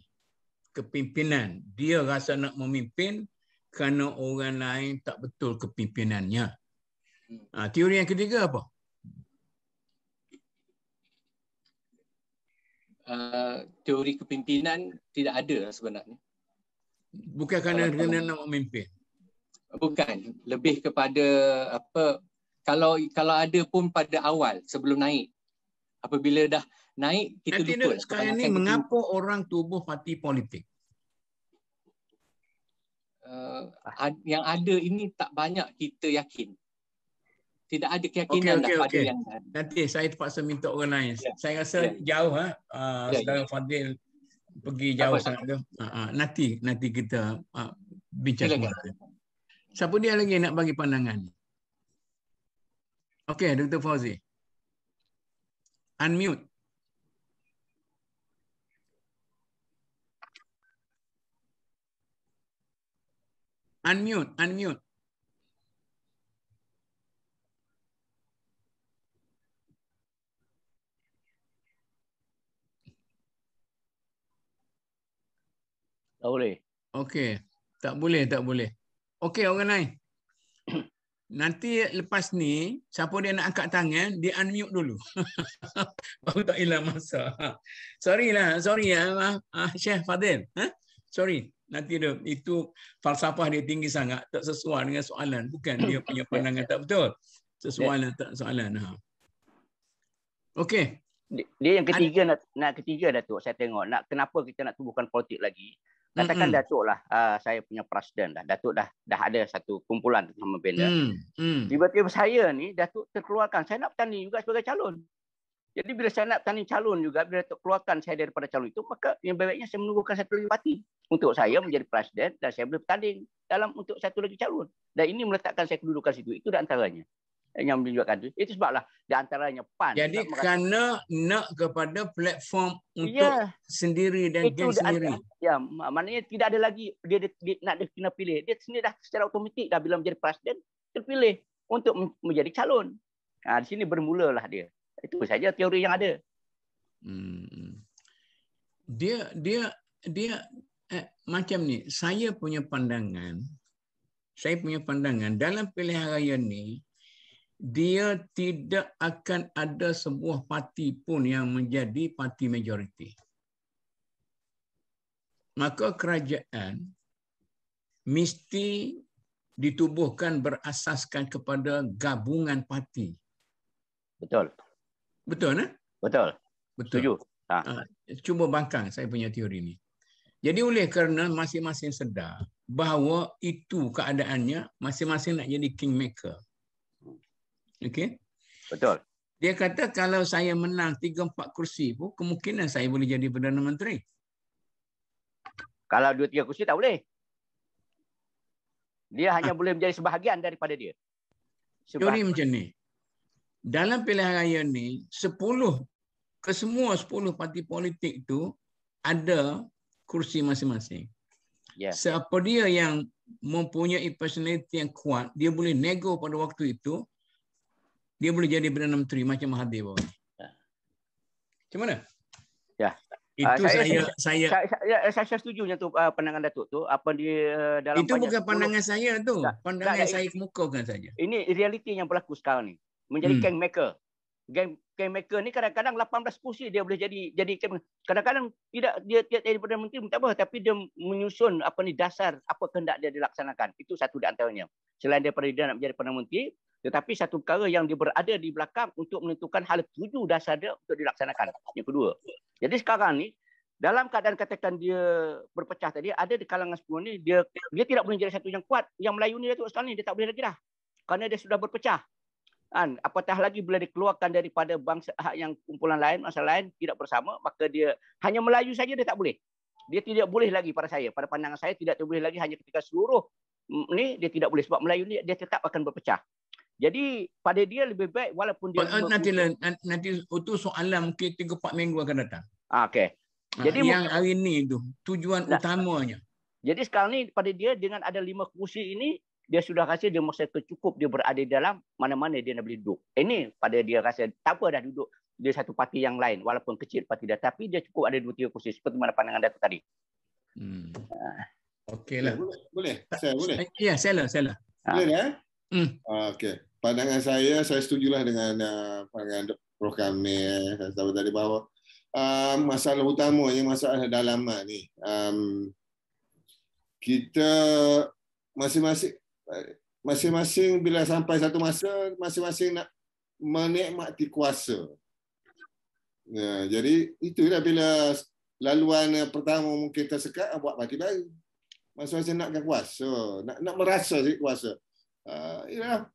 kepimpinan. Dia rasa nak memimpin, kerana orang lain tak betul kepimpinannya. Teori yang ketiga apa? Teori kepimpinan tidak ada sebenarnya. Bukan kerana nak memimpin. Bukan, lebih kepada apa, kalau ada pun pada awal sebelum naik. Apabila dah naik kita nanti lupa. Sekarang ni mengapa orang tubuh parti politik? Yang ada ini tak banyak kita yakin. Tidak ada keyakinan pada yang ada. Nanti saya terpaksa minta orang lain. Saya rasa jauh saudara Fadil pergi jauh sangat tu. Nanti kita bincang semua. Siapa dia lagi nak bagi pandangan? Okey, Dr. Fauzi. Unmute. Unmute. Tak boleh. Okey, tak boleh. Okey, orang lain. Nanti lepas ni, siapa dia nak angkat tangan, dia unmute dulu. Baru tak hilang masa. Sorry Syekh Fadil. Sorry. Nanti itu falsafah dia tinggi sangat, tak sesuai dengan soalan. Bukan dia punya pandangan tak betul. Soalan. Okey. Dia yang ketiga ketiga Datuk, saya tengok kenapa kita nak tubuhkan politik lagi. Katakan Datuk lah, saya punya presiden dah. Datuk dah ada satu kumpulan nama benda. Tiba-tiba saya ni Datuk terkeluarkan. Saya nak bertanding juga sebagai calon. Jadi bila saya nak bertanding calon juga, bila Datuk keluarkan saya daripada calon itu, maka yang baiknya saya menunggukan satu lagi parti untuk saya menjadi presiden dan saya boleh bertanding untuk satu lagi calon. Dan ini meletakkan saya kedudukan situ. Itu di antaranya yang menunjukkan itu. Itu sebablah di antaranya PAN. Jadi kerana nak kepada platform untuk sendiri dan geng sendiri. Ya, maknanya tidak ada lagi dia nak kena pilih. Dia sendiri dah secara automatik dah bila menjadi presiden terpilih untuk menjadi calon. Di sini bermulalah dia. Itu saja teori yang ada. Dia macam ni. Saya punya pandangan dalam pilihan raya ni, dia tidak akan ada sebuah parti pun yang menjadi parti majoriti. Maka kerajaan mesti ditubuhkan berasaskan kepada gabungan parti. Betul. Betul, Betul. Setuju. Cuba bangkang saya punya teori ni. Jadi oleh kerana masing-masing sedar bahawa itu keadaannya, masing-masing nak jadi kingmaker. Okey? Betul. Dia kata kalau saya menang 3-4 kursi pun, kemungkinan saya boleh jadi Perdana Menteri. Kalau 2-3 kursi tak boleh. Dia hanya boleh menjadi sebahagian daripada dia. Teori macam ni. Dalam pilihan raya ni, kesemua 10 parti politik tu ada kursi masing-masing. Siapa dia yang mempunyai personality yang kuat, dia boleh nego pada waktu itu, dia boleh jadi Perdana Menteri macam Mahathir bawah. Macam mana? Ya. Itu saya setuju tu pandangan Datuk tu. Apa dia dalam itu bukan pandangan saya tu. Pandangan saya kemukakan saja. Ini realiti yang berlaku sekarang ni. Menjadi kingmaker. Kingmaker ni kadang-kadang 18 kursi dia boleh jadi kadang-kadang tidak dia jadi Perdana Menteri tak apa, tapi dia menyusun dasar apa kehendak dia dilaksanakan. Itu satu di antaranya. Selain daripada dia nak menjadi Perdana Menteri, tetapi satu perkara yang dia berada di belakang untuk menentukan hal 7 dasar dia untuk dilaksanakan. Yang kedua. Jadi sekarang ni dalam keadaan katakan dia berpecah tadi, ada di kalangan 10 ni dia tidak boleh jadi satu yang kuat. Yang Melayu ni sekarang ni dia tak boleh lagi dah. Kerana dia sudah berpecah. Apatah lagi bila dikeluarkan daripada bangsa yang kumpulan lain, masa lain tidak bersama, maka dia hanya Melayu saja dia tak boleh. Dia tidak boleh lagi pada pandangan saya tidak boleh lagi hanya ketika seluruh ni dia tidak boleh sebab Melayu ni dia tetap akan berpecah. Jadi pada dia lebih baik walaupun dia nanti itu soalan mungkin 3-4 minggu akan datang. Okey. Jadi yang hari ni tu tujuan utamanya. Jadi sekarang ni pada dia dengan ada 5 kursi ini dia sudah rasa dia masa cukup dia berada dalam mana-mana dia nak boleh duduk. Ini pada dia rasa tak apa dah duduk dia satu parti yang lain walaupun kecil parti dia tapi dia cukup ada 2-3 kursi seperti mana pandangan Datuk tadi. Okeylah. Boleh? Saya boleh? Ya, saya lah. Boleh dah? Okey. Pandangan saya setujulah dengan pandangan Prof. Kamil. Saya tahu tadi bahawa masalah utamanya masalah dalaman ni. Kita masing-masing bila sampai satu masa, masing-masing nak menikmati kuasa. Ya, jadi itulah bila laluan pertama mungkin tersekat, buat parti baru. Masing-masing nakkan kuasa, nak merasa sikit kuasa. Ya,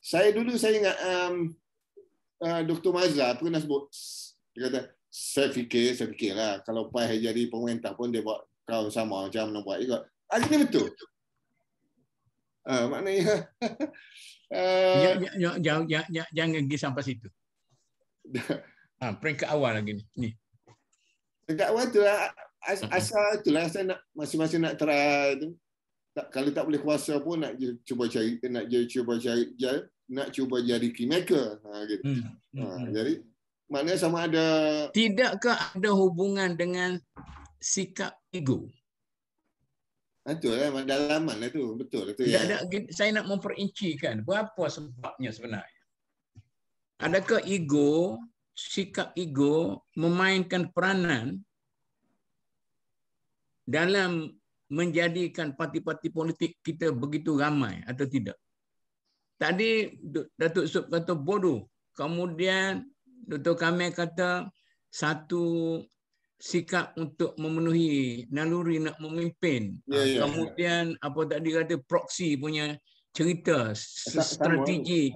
saya ingat Dr. Mazhar pernah sebut, dia kata, saya fikirlah kalau PAS jadi pemerintah pun dia buat kawan sama macam nak buat juga. Ini betul. Maknanya jangan pergi sampai situ. Peringkat awal lagi ni. Peringkat awal itulah asal itulah saya nak masing-masing nak try tu. Kalau tak boleh kuasa pun nak cuba jadi kingmaker. Gitu. Jadi maknanya sama ada. Tidakkah ada hubungan dengan sikap ego? Itulah dalaman lah tu, betul lah tu. Saya nak memperincikan berapa sebabnya sebenarnya. Adakah sikap ego memainkan peranan dalam menjadikan parti-parti politik kita begitu ramai atau tidak? Tadi Datuk Sop kata bodoh, kemudian Dr. Kamil kata satu sikap untuk memenuhi naluri nak memimpin. Kemudian apa tadi kata proksi punya cerita, strategi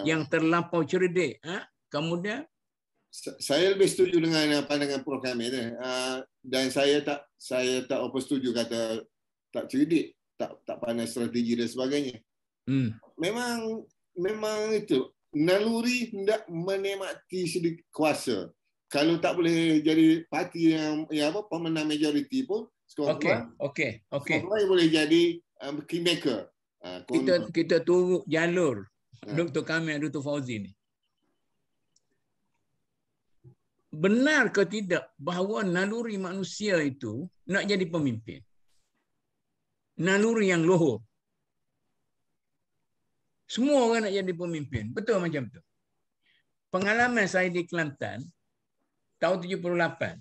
yang terlampau cerdik. Kemudian saya lebih setuju dengan pandangan Prof. Kamil dan saya tak apa setuju kata tak cerdik, tak pandai strategi dan sebagainya. Memang itu naluri hendak menikmati sedikit kuasa. Kalau tak boleh jadi parti yang pemenang majoriti pun, sekurang-kurang boleh jadi kingmaker. Kita turut jalur Dr. Kamil, Dr. Fauzi ni. Benar ke tidak bahawa naluri manusia itu nak jadi pemimpin? Naluri yang luhur. Semua orang nak jadi pemimpin. Betul macam tu. Pengalaman saya di Kelantan, tahun 78,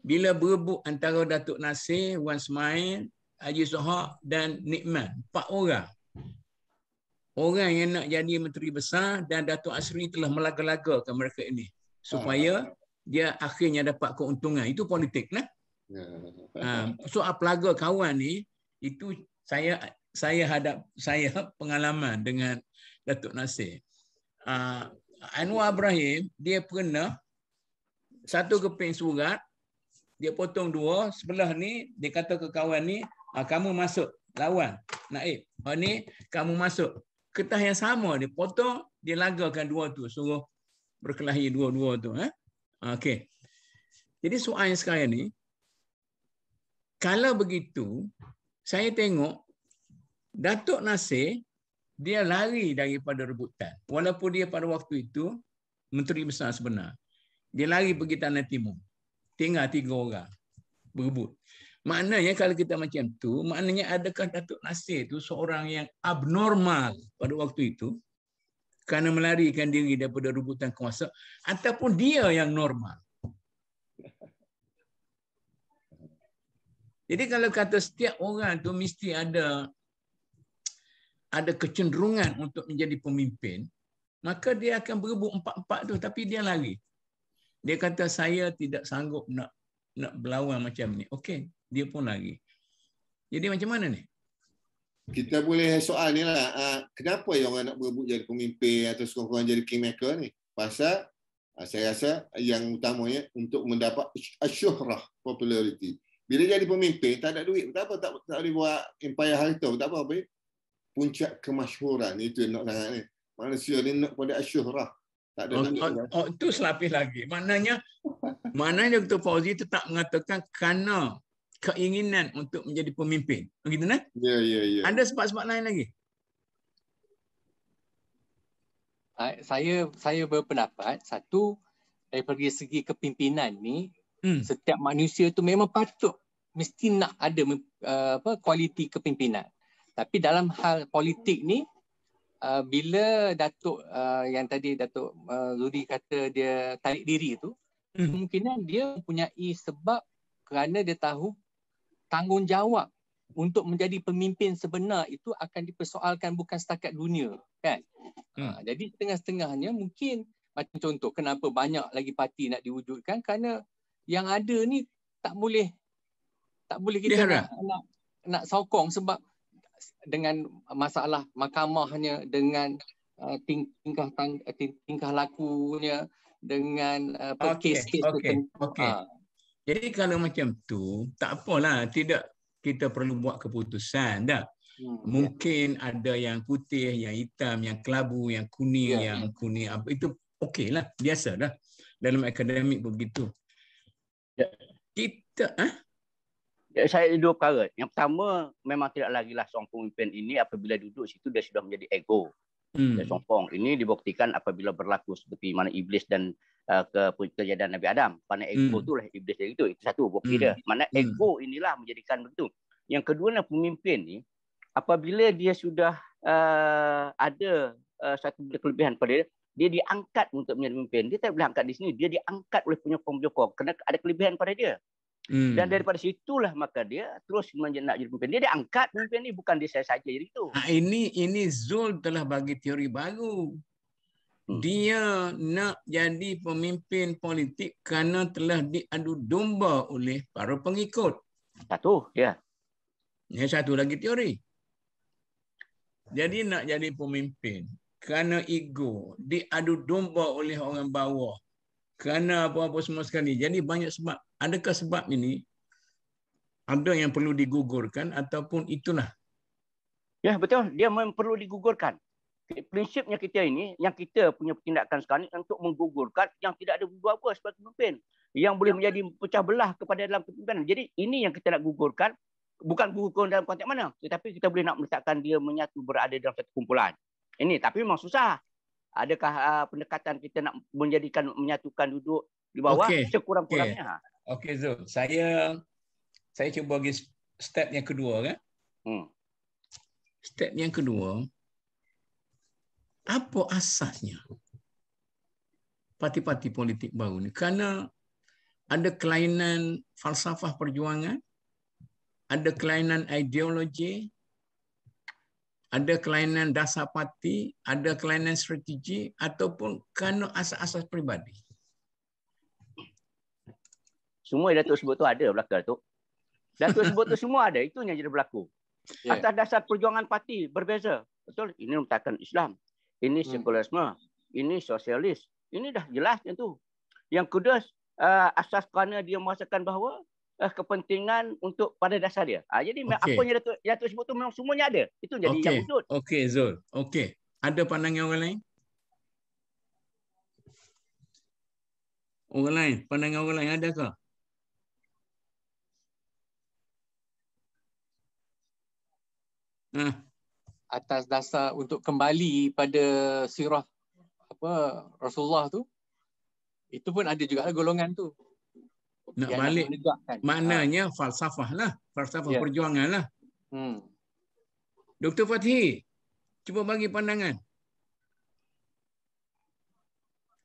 bila berebut antara Datuk Nasir, Wan Smail, Haji Sohak dan Nikman. 4 orang. Orang yang nak jadi Menteri Besar dan Datuk Asri telah melaga-lagakan mereka ini. Supaya dia akhirnya dapat keuntungan. Itu politik lah. Soal pelaga kawan ni, itu saya pengalaman dengan Datuk Nasir. Anwar Ibrahim, dia pernah satu keping surat, dia potong 2, sebelah ni dia kata ke kawan ni, kamu masuk lawan Naib. Ni kamu masuk. Kertas yang sama dia potong, dia lagakan 2 tu, suruh berkelahi 2-2 tu. Okey. Jadi soal yang sekarang ni, kalau begitu, saya tengok Datuk Nasir dia lari daripada rebutan. Walaupun dia pada waktu itu Menteri Besar sebenar. Dia lari pergi Tanah Timur. Tinggal 3 orang berebut. Maknanya kalau kita macam tu, maknanya adakah Datuk Nasir tu seorang yang abnormal pada waktu itu kerana melarikan diri daripada rebutan kuasa, ataupun dia yang normal? Jadi kalau kata setiap orang tu mesti ada kecenderungan untuk menjadi pemimpin, maka dia akan berebut 4-4 tu, tapi dia lari. Dia kata saya tidak sanggup nak berlawan macam ni. Okey, dia pun lari. Jadi macam mana ni? Kita boleh soal ni lah. Kenapa yang orang nak berebut jadi pemimpin atau sekurang-kurang jadi kingmaker ni? Pasal saya rasa yang utamanya untuk mendapat syuhrah, popularity. Bila jadi pemimpin, tak ada duit. Tak apa, tak boleh buat empire harta. Tak apa, puncak kemasyhuran. Itu yang nak sangat ni. Manusia ni nak pada syuhrah. Itu selapis lagi. Maknanya Dr. Fauzi tetap mengatakan kerana keinginan untuk menjadi pemimpin. Begitu kan? Ya. Ada sebab-sebab lain lagi? Saya berpendapat, satu, dari segi kepimpinan ni, setiap manusia tu memang patut mesti nak ada kualiti kepimpinan. Tapi dalam hal politik ni, bila Datuk yang tadi Datuk Zuri kata dia tarik diri tu, kemungkinan dia mempunyai sebab kerana dia tahu tanggungjawab untuk menjadi pemimpin sebenar itu akan dipersoalkan bukan setakat dunia, kan? Jadi setengah-setengahnya mungkin macam contoh kenapa banyak lagi parti nak diwujudkan, kerana yang ada ni tak boleh kita nak sokong, sebab dengan masalah mahkamahnya, dengan tingkah lakunya, dengan kes-kes tertentu. Jadi kalau macam tu, tak apalah, tidak kita perlu buat keputusan dah. Mungkin ada yang putih, yang hitam, yang kelabu, yang kuning, yang kuning apa itu okeylah, biasa dah. Dalam akademik begitu. Kita saya ada dua perkara. Yang pertama, memang tidak lagi lah seorang pemimpin ini apabila duduk situ dia sudah menjadi ego. Dia sombong. Ini dibuktikan apabila berlaku seperti mana iblis dan kejadian Nabi Adam. Mana ego itulah iblis dari itu. Itu satu bukti dia. Mana ego inilah menjadikan begitu. Yang kedua, pemimpin ni apabila dia sudah ada satu kelebihan pada dia, dia diangkat untuk menjadi pemimpin. Dia tak boleh angkat di sini. Dia diangkat oleh penyokong-penyokong kerana ada kelebihan pada dia. Dan daripada situlah maka dia terus nak jadi pemimpin. Dia diangkat pemimpin ni, bukan dia saja jadi itu. Ini Zul telah bagi teori baru. Dia nak jadi pemimpin politik kerana telah diadu domba oleh para pengikut. Satu, ya. Yang satu lagi teori. Jadi nak jadi pemimpin kerana ego, diadu domba oleh orang bawah. Kerana apa-apa semua sekali. Jadi banyak sebab. Adakah sebab ini ada yang perlu digugurkan ataupun itulah? Ya, betul. Dia memang perlu digugurkan. Prinsipnya kita ini, yang kita punya tindakan sekarang ini untuk menggugurkan yang tidak ada apa-apa sebagai pemimpin. Yang boleh menjadi pecah belah kepada dalam kepimpinan. Jadi ini yang kita nak gugurkan. Bukan gugurkan dalam konteks mana. Tetapi kita boleh nak meletakkan dia menyatu berada dalam satu kumpulan. Ini, tapi memang susah. Adakah pendekatan kita nak menyatukan duduk di bawah sekurang-kurangnya? Okey Zul, saya cuba bagi step yang kedua kan. Step yang kedua, apa asasnya parti-parti politik baru ni? Kerana ada kelainan falsafah perjuangan, ada kelainan ideologi, ada kelainan dasar parti, ada kelainan strategi, ataupun kerana asas-asas peribadi. Semua yang Datuk sebut tu ada belakang tu. Datuk sebut tu semua ada. Itu yang jadi berlaku. Atas dasar perjuangan parti berbeza. Betul? Ini meletakkan Islam. Ini sekularisme. Ini sosialis. Ini dah jelas yang tu. Yang kedua, asas kerana dia merasakan bahawa kepentingan untuk pada dasar dia. Jadi apa yang Datuk sebut tu memang semuanya ada. Itu jadi yang wujud. Okey Zul. Okey. Ada pandangan orang lain? Orang lain? Pandangan orang lain adakah? Atas dasar untuk kembali pada sirah Rasulullah tu, itu pun ada juga golongan tu. Nak balik maknanya falsafah lah, falsafah perjuangan lah. Dr. Fathi, cuba bagi pandangan.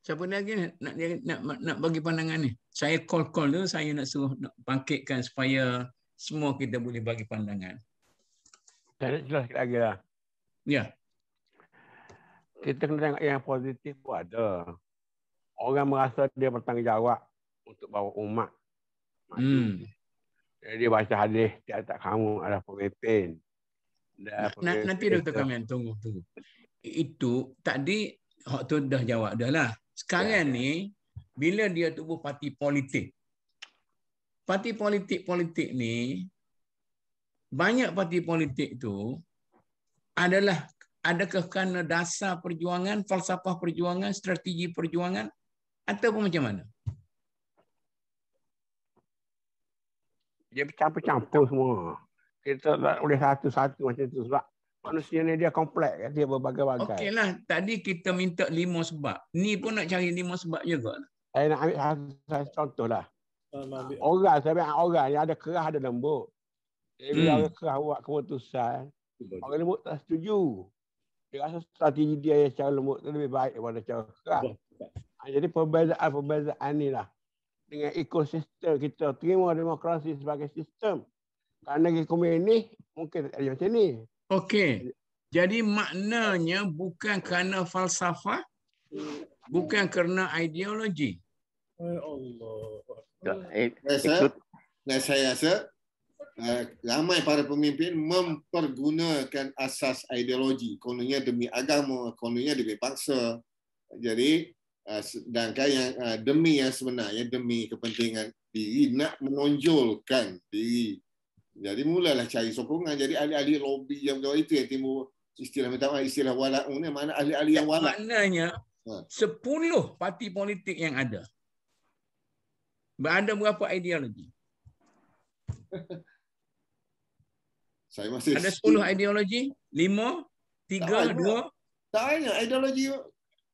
Siapa lagi nak bagi pandangan ni? Saya call tu, saya nak suruh nak bangkitkan supaya semua kita boleh bagi pandangan. Saya nak jelas sikit lagi lah. Ya. Kita kena tengok yang positif pun ada. Orang merasa dia bertanggungjawab untuk bawa umat maju. Jadi dia baca hadis, dia tak kamu adalah pemimpin. Nanti Dr. Kamil, tunggu. Itu tadi hak tu dah jawab dah lah. Sekarang ni, bila dia tubuh parti politik. Parti politik ni, banyak parti politik tu adalah adakah kerana dasar perjuangan, falsafah perjuangan, strategi perjuangan ataupun macam mana? Dia bercampur-campur semua. Kita tak boleh satu-satu macam tu sebab manusia ni dia kompleks, dia berbagai-bagai. Okeylah, tadi kita minta 5 sebab. Ni pun nak cari 5 sebab juga. Saya nak ambil satu contoh lah. Orang, saya ambil orang yang ada kerah, ada lembut. Bila orang kerah buat keputusan, orang lembut tak setuju. Dia rasa strategi dia yang cara lembut tu lebih baik daripada cara kerah. Jadi perbezaan ni lah. Dengan ekosistem kita terima demokrasi sebagai sistem. Kerana komunis mungkin ada macam ni. Okey. Jadi maknanya bukan kerana falsafah, bukan kerana ideologi. Saya rasa ramai para pemimpin mempergunakan asas ideologi, kononnya demi agama, kononnya demi bangsa. Jadi sedangkan yang demi yang sebenarnya demi kepentingan diri, nak menonjolkan diri. Jadi mulalah cari sokongan. Jadi ahli-ahli lobby yang berjawab itu yang timbul istilah wala'un ni, mana ahli-ahli yang wala'. Maknanya 10 parti politik yang ada. Berada berapa ideologi? Saya masih ada 10 ideologi? 5? 3? 2? Tak banyak ideologi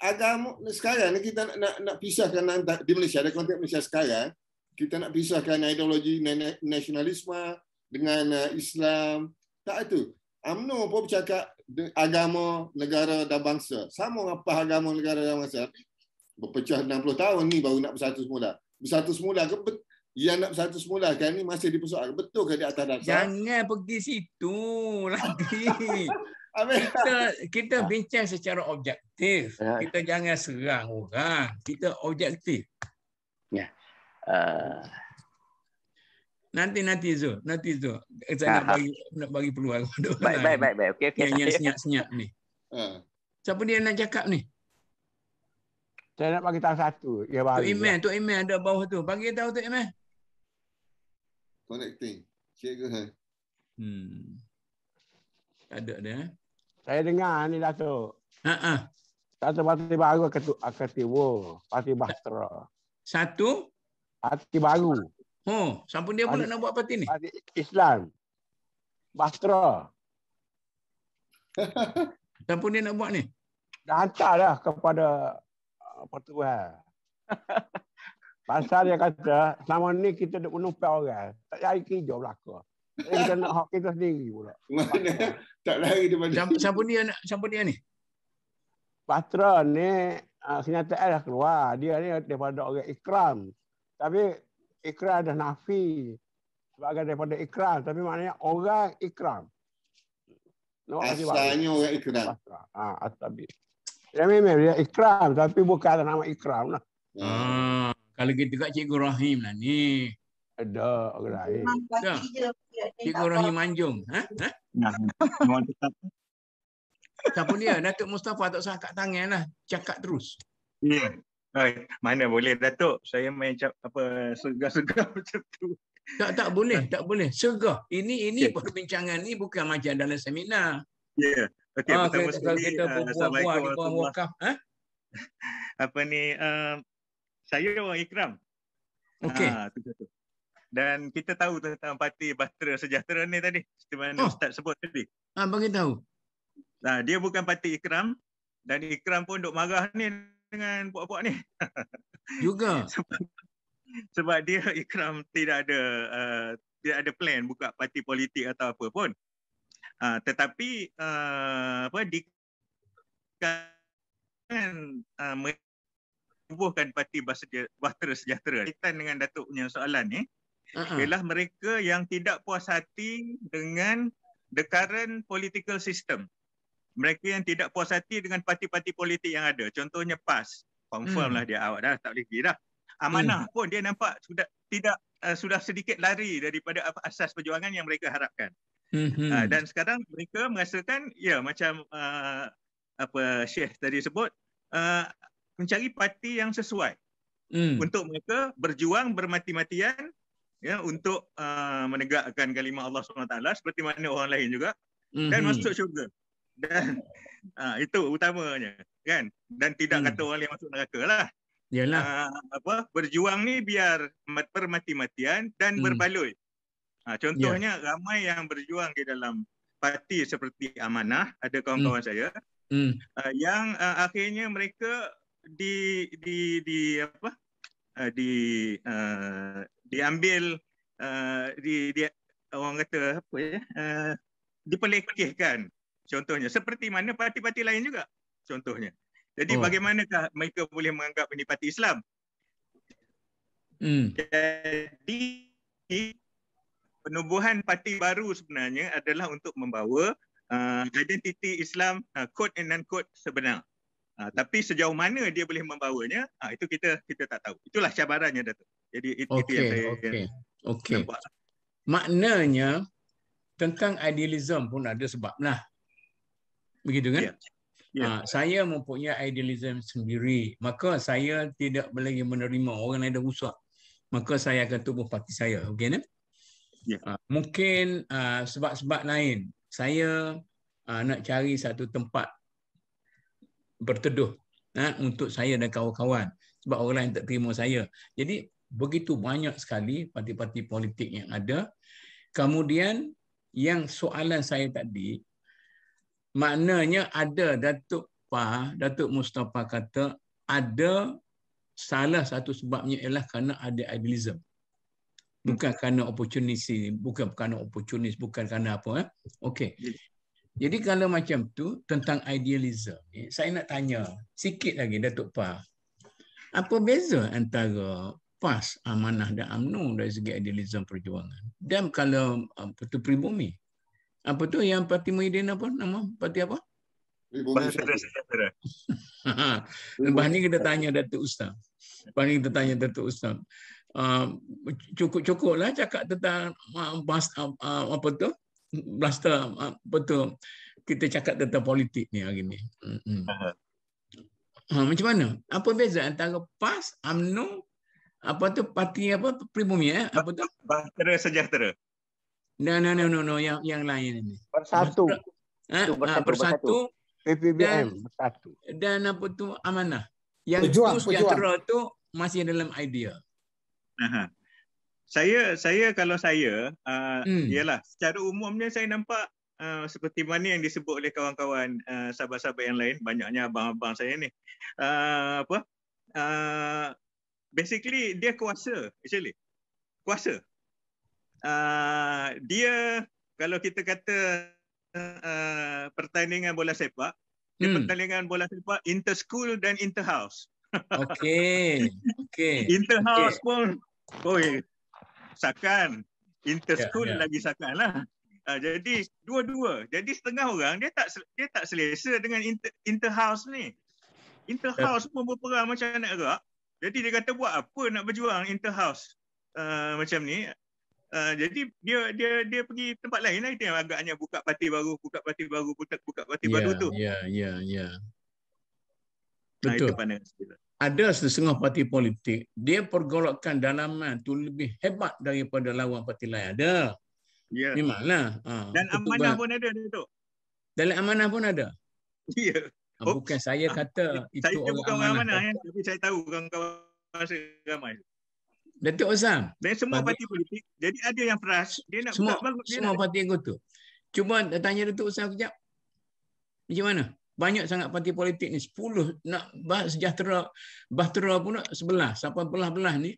agama sekarang ni. Kita nak pisahkan di Malaysia, ada konteks Malaysia sekarang, kita nak pisahkan ideologi nasionalisme dengan Islam. Tak itu. UMNO pun bercakap agama, negara dan bangsa. Sama apa agama, negara dan bangsa. Berpecah 60 tahun ni baru nak bersatu semula. Bersatu semula ke? Yang nak bersatu semula kan ni masih dipersoalkan. Betul ke di atas dasar? Jangan pergi situ lagi. Kita bincang secara objektif. Kita jangan serang orang. Kita objektif. Ya. Nanti Zul. Saya nak bagi peluang. Baik. Okey. Yang senyap-senyap ni. Siapa dia nak cakap ni? Saya nak bagi tahu satu. Tok Iman ada bawah tu. Bagi tahu Tok Iman. Connecting. Cikgu. Ada dia. Saya dengar ni Datuk. Satu parti baru akan timbul. Parti Bahtera. Satu? Parti baru. Siapa dia pula nak buat parti ni? Parti Islam. Bahtera. Siapa dia nak buat ni? Dah hantar dah kepada Pertuan. Pasal dia kata, selama ni kita duk menumpang orang. Tak cari kerja belakang. Kita nak hak kita sendiri pula. Mana? Tak lari daripada. Siapa dia ni? Bahtera ni, kenyataan dah keluar. Dia ni daripada orang Ikram. Tapi Ikram dah nafi sebagai daripada Ikram. Tapi maknanya orang Ikram. Asalnya orang Ikram. Tapi dia memang dia Ikram. Tapi bukan nama Ikram lah. Kalau kita kat Cikgu Rahim lah ni. Ada orang lain. Cikgu Rahim Manjung. Siapa dia? Datuk Mustafa tak usah kat tangan lah. Cakap terus. Ya. Mana boleh Datuk. Saya main segar-segar macam tu. Tak boleh. Segar. Ini perbincangan ni bukan macam dalam seminar. Ya. Okey, pertama sekali. Kita berbual-bual di bawah wakaf. Saya orang Ikram. Okey. Dan kita tahu tentang Parti Bahtera Sejahtera ni tadi. Seperti mana Ustaz sebut tadi. Bagi tahu. Dia bukan Parti Ikram. Dan Ikram pun duk marah ni dengan puak-puak ni. Juga. Sebab dia Ikram tidak ada plan buka parti politik atau apa pun. Tetapi menubuhkan Parti Bahtera Sejahtera. Kaitan dengan Datuk punya soalan ni ialah mereka yang tidak puas hati dengan the current political system. Mereka yang tidak puas hati dengan parti-parti politik yang ada. Contohnya PAS. Confirm lah dia awak dah tak boleh pergi dah. Amanah pun dia nampak sudah sedikit lari daripada asas perjuangan yang mereka harapkan. Dan sekarang mereka merasakan macam Syekh tadi sebut, mencari parti yang sesuai untuk mereka berjuang bermati-matian untuk menegakkan kalimah Allah SWT seperti mana orang lain juga dan masuk syurga. Dan itu utamanya kan, dan tidak kata orang lain masuk neraka lah. Yalah. Berjuang ni biar bermati-matian dan berbaloi. Contohnya ramai yang berjuang di dalam parti seperti Amanah, ada kawan-kawan saya yang akhirnya mereka diambil orang kata apa ya, dipelekehkan. Contohnya seperti mana parti-parti lain juga. Contohnya. Jadi bagaimanakah mereka boleh menganggap ini parti Islam? Jadi penubuhan parti baru sebenarnya adalah untuk membawa identiti Islam, kod and non-kod sebenar. Tapi sejauh mana dia boleh membawanya, itu kita tak tahu. Itulah cabarannya, Datuk. Jadi itu yang saya nampak. Maknanya tentang idealism pun ada sebab lah. Begitu kan? Saya mempunyai idealism sendiri, maka saya tidak lagi menerima orang lain dah rusak. Maka saya akan tubuh parti saya. Okey kan? Mungkin sebab-sebab lain. Saya nak cari satu tempat berteduh untuk saya dan kawan-kawan. Sebab orang lain tak terima saya. Jadi begitu banyak sekali parti-parti politik yang ada. Kemudian yang soalan saya tadi, maknanya ada Datuk Mustafa kata ada salah satu sebabnya ialah kerana ada idealism. Bukan kerana opportunity, bukan kerana apa. Okey. Jadi kalau macam tu tentang idealism, saya nak tanya sikit lagi Datuk Pa. Apa beza antara PAS, Amanah dan UMNO dari segi idealism perjuangan? Dan kalau Pribumi, apa tu yang Parti Muhyiddin apa nama? Parti apa? Bahtera Sejahtera. Lepas ni kita tanya Datuk Ustaz. Cukup-cukuplah cakap tentang apa tu? Blaster betul kita cakap tentang politik ni hari ni. Macam mana? Apa beza antara PAS, UMNO, apa tu parti apa Pribumi apa tu? Bahtera Sejahtera. No, yang lain ini. Bersatu. Bersatu. PPBM bersatu. Dan apa tu Amanah. Yang Sejahtera tu masih dalam idea. Kalau saya ialah secara umumnya saya nampak seperti mana yang disebut oleh kawan-kawan sahabat-sahabat yang lain, banyaknya abang-abang saya ni. Basically dia kuasa, kuasa. Dia kalau kita kata pertandingan bola sepak, dia pertandingan bola sepak inter-school dan inter-house. Okey. Inter-house pun sakan, inter-school lagi sakan lah. Jadi dua-dua. Jadi setengah orang dia tak selesa dengan inter-house ni. Inter-house pun berperang macam nak gerak. Jadi dia kata buat apa nak berjuang inter-house macam ni. Jadi dia pergi tempat lain lah. Itu yang agaknya buka parti baru tu. Ya. Betul. Itu pandangan saya. Ada setengah parti politik, dia pergolakan dalaman tu lebih hebat daripada lawan parti lain. Ada. Ya. Memanglah. Dan Amanah pun ada, Datuk. Dalam Amanah pun ada? Ya. Bukan saya kata itu saya orang bukan orang Amanah, tapi saya tahu kawan-kawan saya ramai. Datuk Osam. Dan semua parti politik. Jadi ada yang frust. Dia nak semua parti anggota. Cuba tanya Datuk Osam kejap. Macam mana? Banyak sangat parti politik ni, 10 nak Sejahtera, Bahtera pun nak 11, sampai belah-belah ni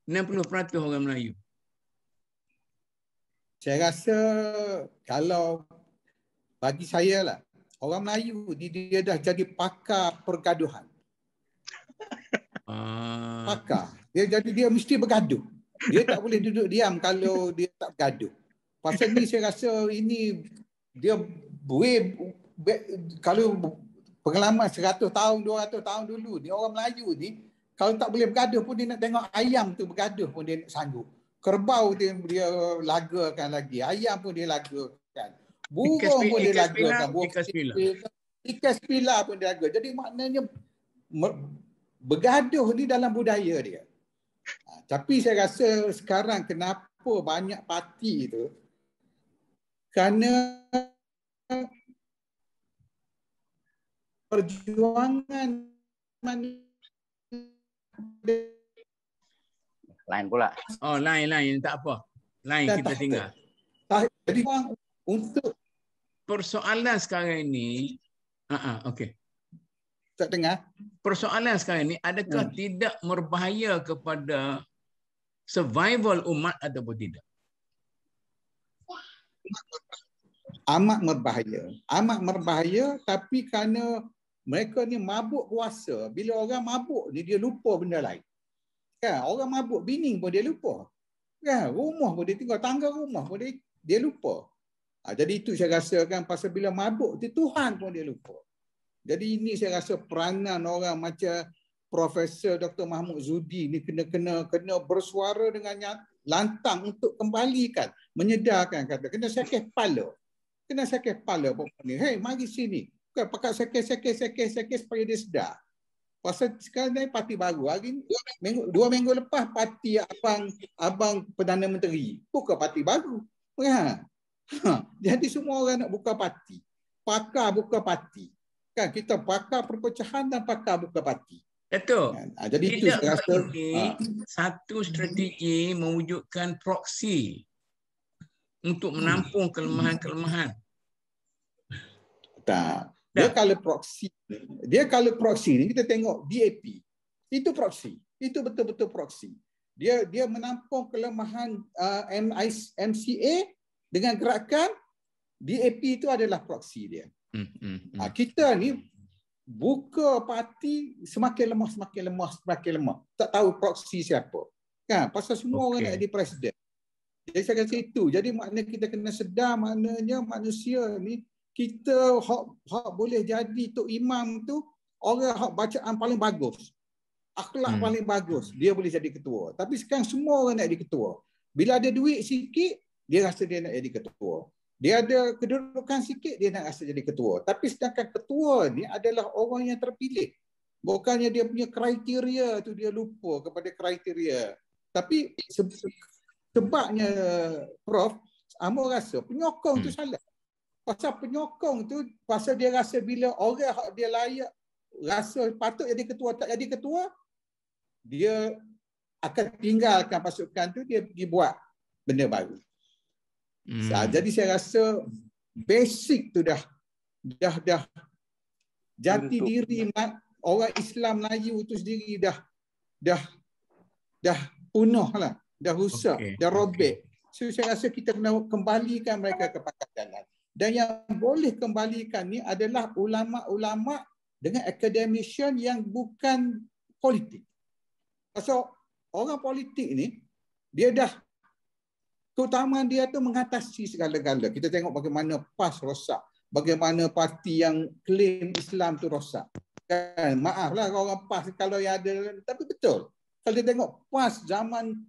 60% orang Melayu. Saya rasa kalau bagi saya lah, orang Melayu ni dia dah jadi pakar pergaduhan. Pakar. Dia mesti bergaduh. Dia tak boleh duduk diam kalau dia tak bergaduh. Pasal ni saya rasa ini dia kalau pengalaman 100 tahun, 200 tahun dulu ni orang Melayu ni kalau tak boleh bergaduh pun dia nak tengok ayam tu bergaduh pun dia nak sanggup. Kerbau dia lagakan lagi, ayam pun dia lagakan. Burung pun dia lagakan. Ikan spila pun dia laga. Jadi maknanya bergaduh ni dalam budaya dia. Tapi saya rasa sekarang kenapa banyak parti tu kerana perjuangan lain pula. Lain tak apa. Lain kita tinggal. Jadi untuk persoalan sekarang ini okey. Tak dengar. Persoalan sekarang ini adakah tidak berbahaya kepada survival umat ataupun tidak? amat berbahaya, tapi kerana mereka ni mabuk kuasa. Bila orang mabuk ni dia lupa benda lain. Kan, orang mabuk bining pun dia lupa. Kan, rumah pun dia tinggal, tangga rumah pun dia lupa. Jadi itu saya rasa kan, pasal bila mabuk tu Tuhan pun dia lupa. Jadi ini saya rasa peranan orang macam Profesor Dr. Mahmud Zudi ni kena bersuara dengan lantang untuk kembalikan, menyedarkan, kata kena sakit kepala. Kena sakit kepala pokok ni. Hei, mari sini. Bukan pakai sakit supaya dia sedar. Pasal sekarang ni parti baru. Hari ni, 2 minggu lepas parti abang Perdana Menteri. Buka parti baru. Jadi semua orang nak buka parti. Pakar buka parti. Kan kita pakar perpecahan dan pakar buka parti. Betul. Jadi itu saya rasa satu strategi mewujudkan proksi untuk menampung kelemahan-kelemahan. Tak. Dia kalau proksi ni kita tengok DAP. Itu proksi. Itu betul-betul proksi. Dia menampung kelemahan MCA dengan gerakan DAP itu adalah proksi dia. Kita ni buka parti semakin lemah. Tak tahu proksi siapa. Kan? Pasal semua orang nak jadi presiden. Jadi saya rasa itu. Jadi maknanya kita kena sedar, maknanya manusia ni kita hak boleh jadi tok imam tu orang hak bacaan paling bagus. Akhlak paling bagus, dia boleh jadi ketua. Tapi sekarang semua orang nak jadi ketua. Bila ada duit sikit, dia rasa dia nak jadi ketua. Dia ada kedudukan sikit, dia nak rasa jadi ketua. Tapi sedangkan ketua ni adalah orang yang terpilih. Bukannya dia punya kriteria tu dia lupa kepada kriteria. Tapi sebabnya Prof, Amor rasa penyokong tu salah. Pasal penyokong tu, pasal dia rasa bila orang dia layak, rasa patut jadi ketua, tak jadi ketua, dia akan tinggalkan pasukan tu, dia pergi buat benda baru. Jadi saya rasa basic tu dah jati diri orang Islam Melayu tu sendiri dah punah lah, dah rusak, dah robek. So saya rasa kita kena kembalikan mereka ke pangkat jalan. Dan yang boleh kembalikan ni adalah ulama-ulama dengan academician yang bukan politik. Pasal orang politik ni dia dah keutamaan dia tu mengatasi segala-gala. Kita tengok bagaimana PAS rosak, bagaimana parti yang klaim Islam tu rosak. Kan, maaflah orang PAS kalau yang ada, tapi betul. Kalau dia tengok PAS zaman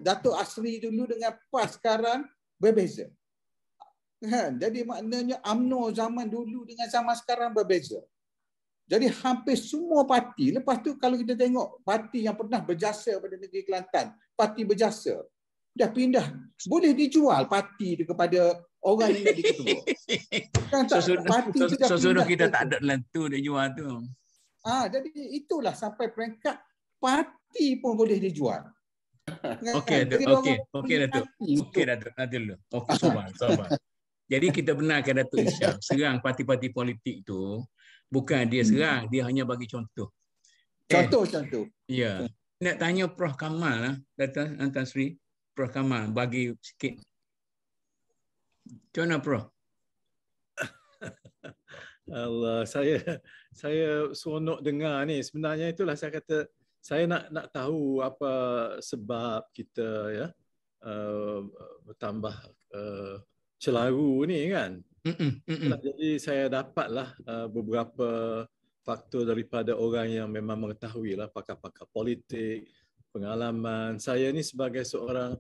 Datuk Asri dulu dengan PAS sekarang berbeza. Kan? Jadi maknanya UMNO zaman dulu dengan zaman sekarang berbeza. Jadi hampir semua parti, lepas tu kalau kita tengok parti yang pernah berjasa pada negeri Kelantan, parti berjasa, dah pindah, boleh dijual parti itu kepada orang yang jadi ketua. Kan tak, sudah kita tak ada dalam tu dia jual tu. Jadi itulah sampai peringkat parti pun boleh dijual. Okey, Datuk. Nanti dulu. Okey, sabar. Jadi kita benarkan Datuk Isyam serang parti-parti politik tu bukan dia serang, dia hanya bagi contoh. Contoh. Ya. Nak tanya Prof Kamal lah, Datuk Tan Sri. Prof Kamal bagi sikit. Macam mana Prof? Allah, saya seronok dengar ni. Sebenarnya itulah saya kata, saya nak tahu apa sebab kita bertambah celaru ni kan. Jadi saya dapatlah beberapa faktor daripada orang yang memang mengetahui lah, pakar-pakar politik, pengalaman. Saya ni sebagai seorang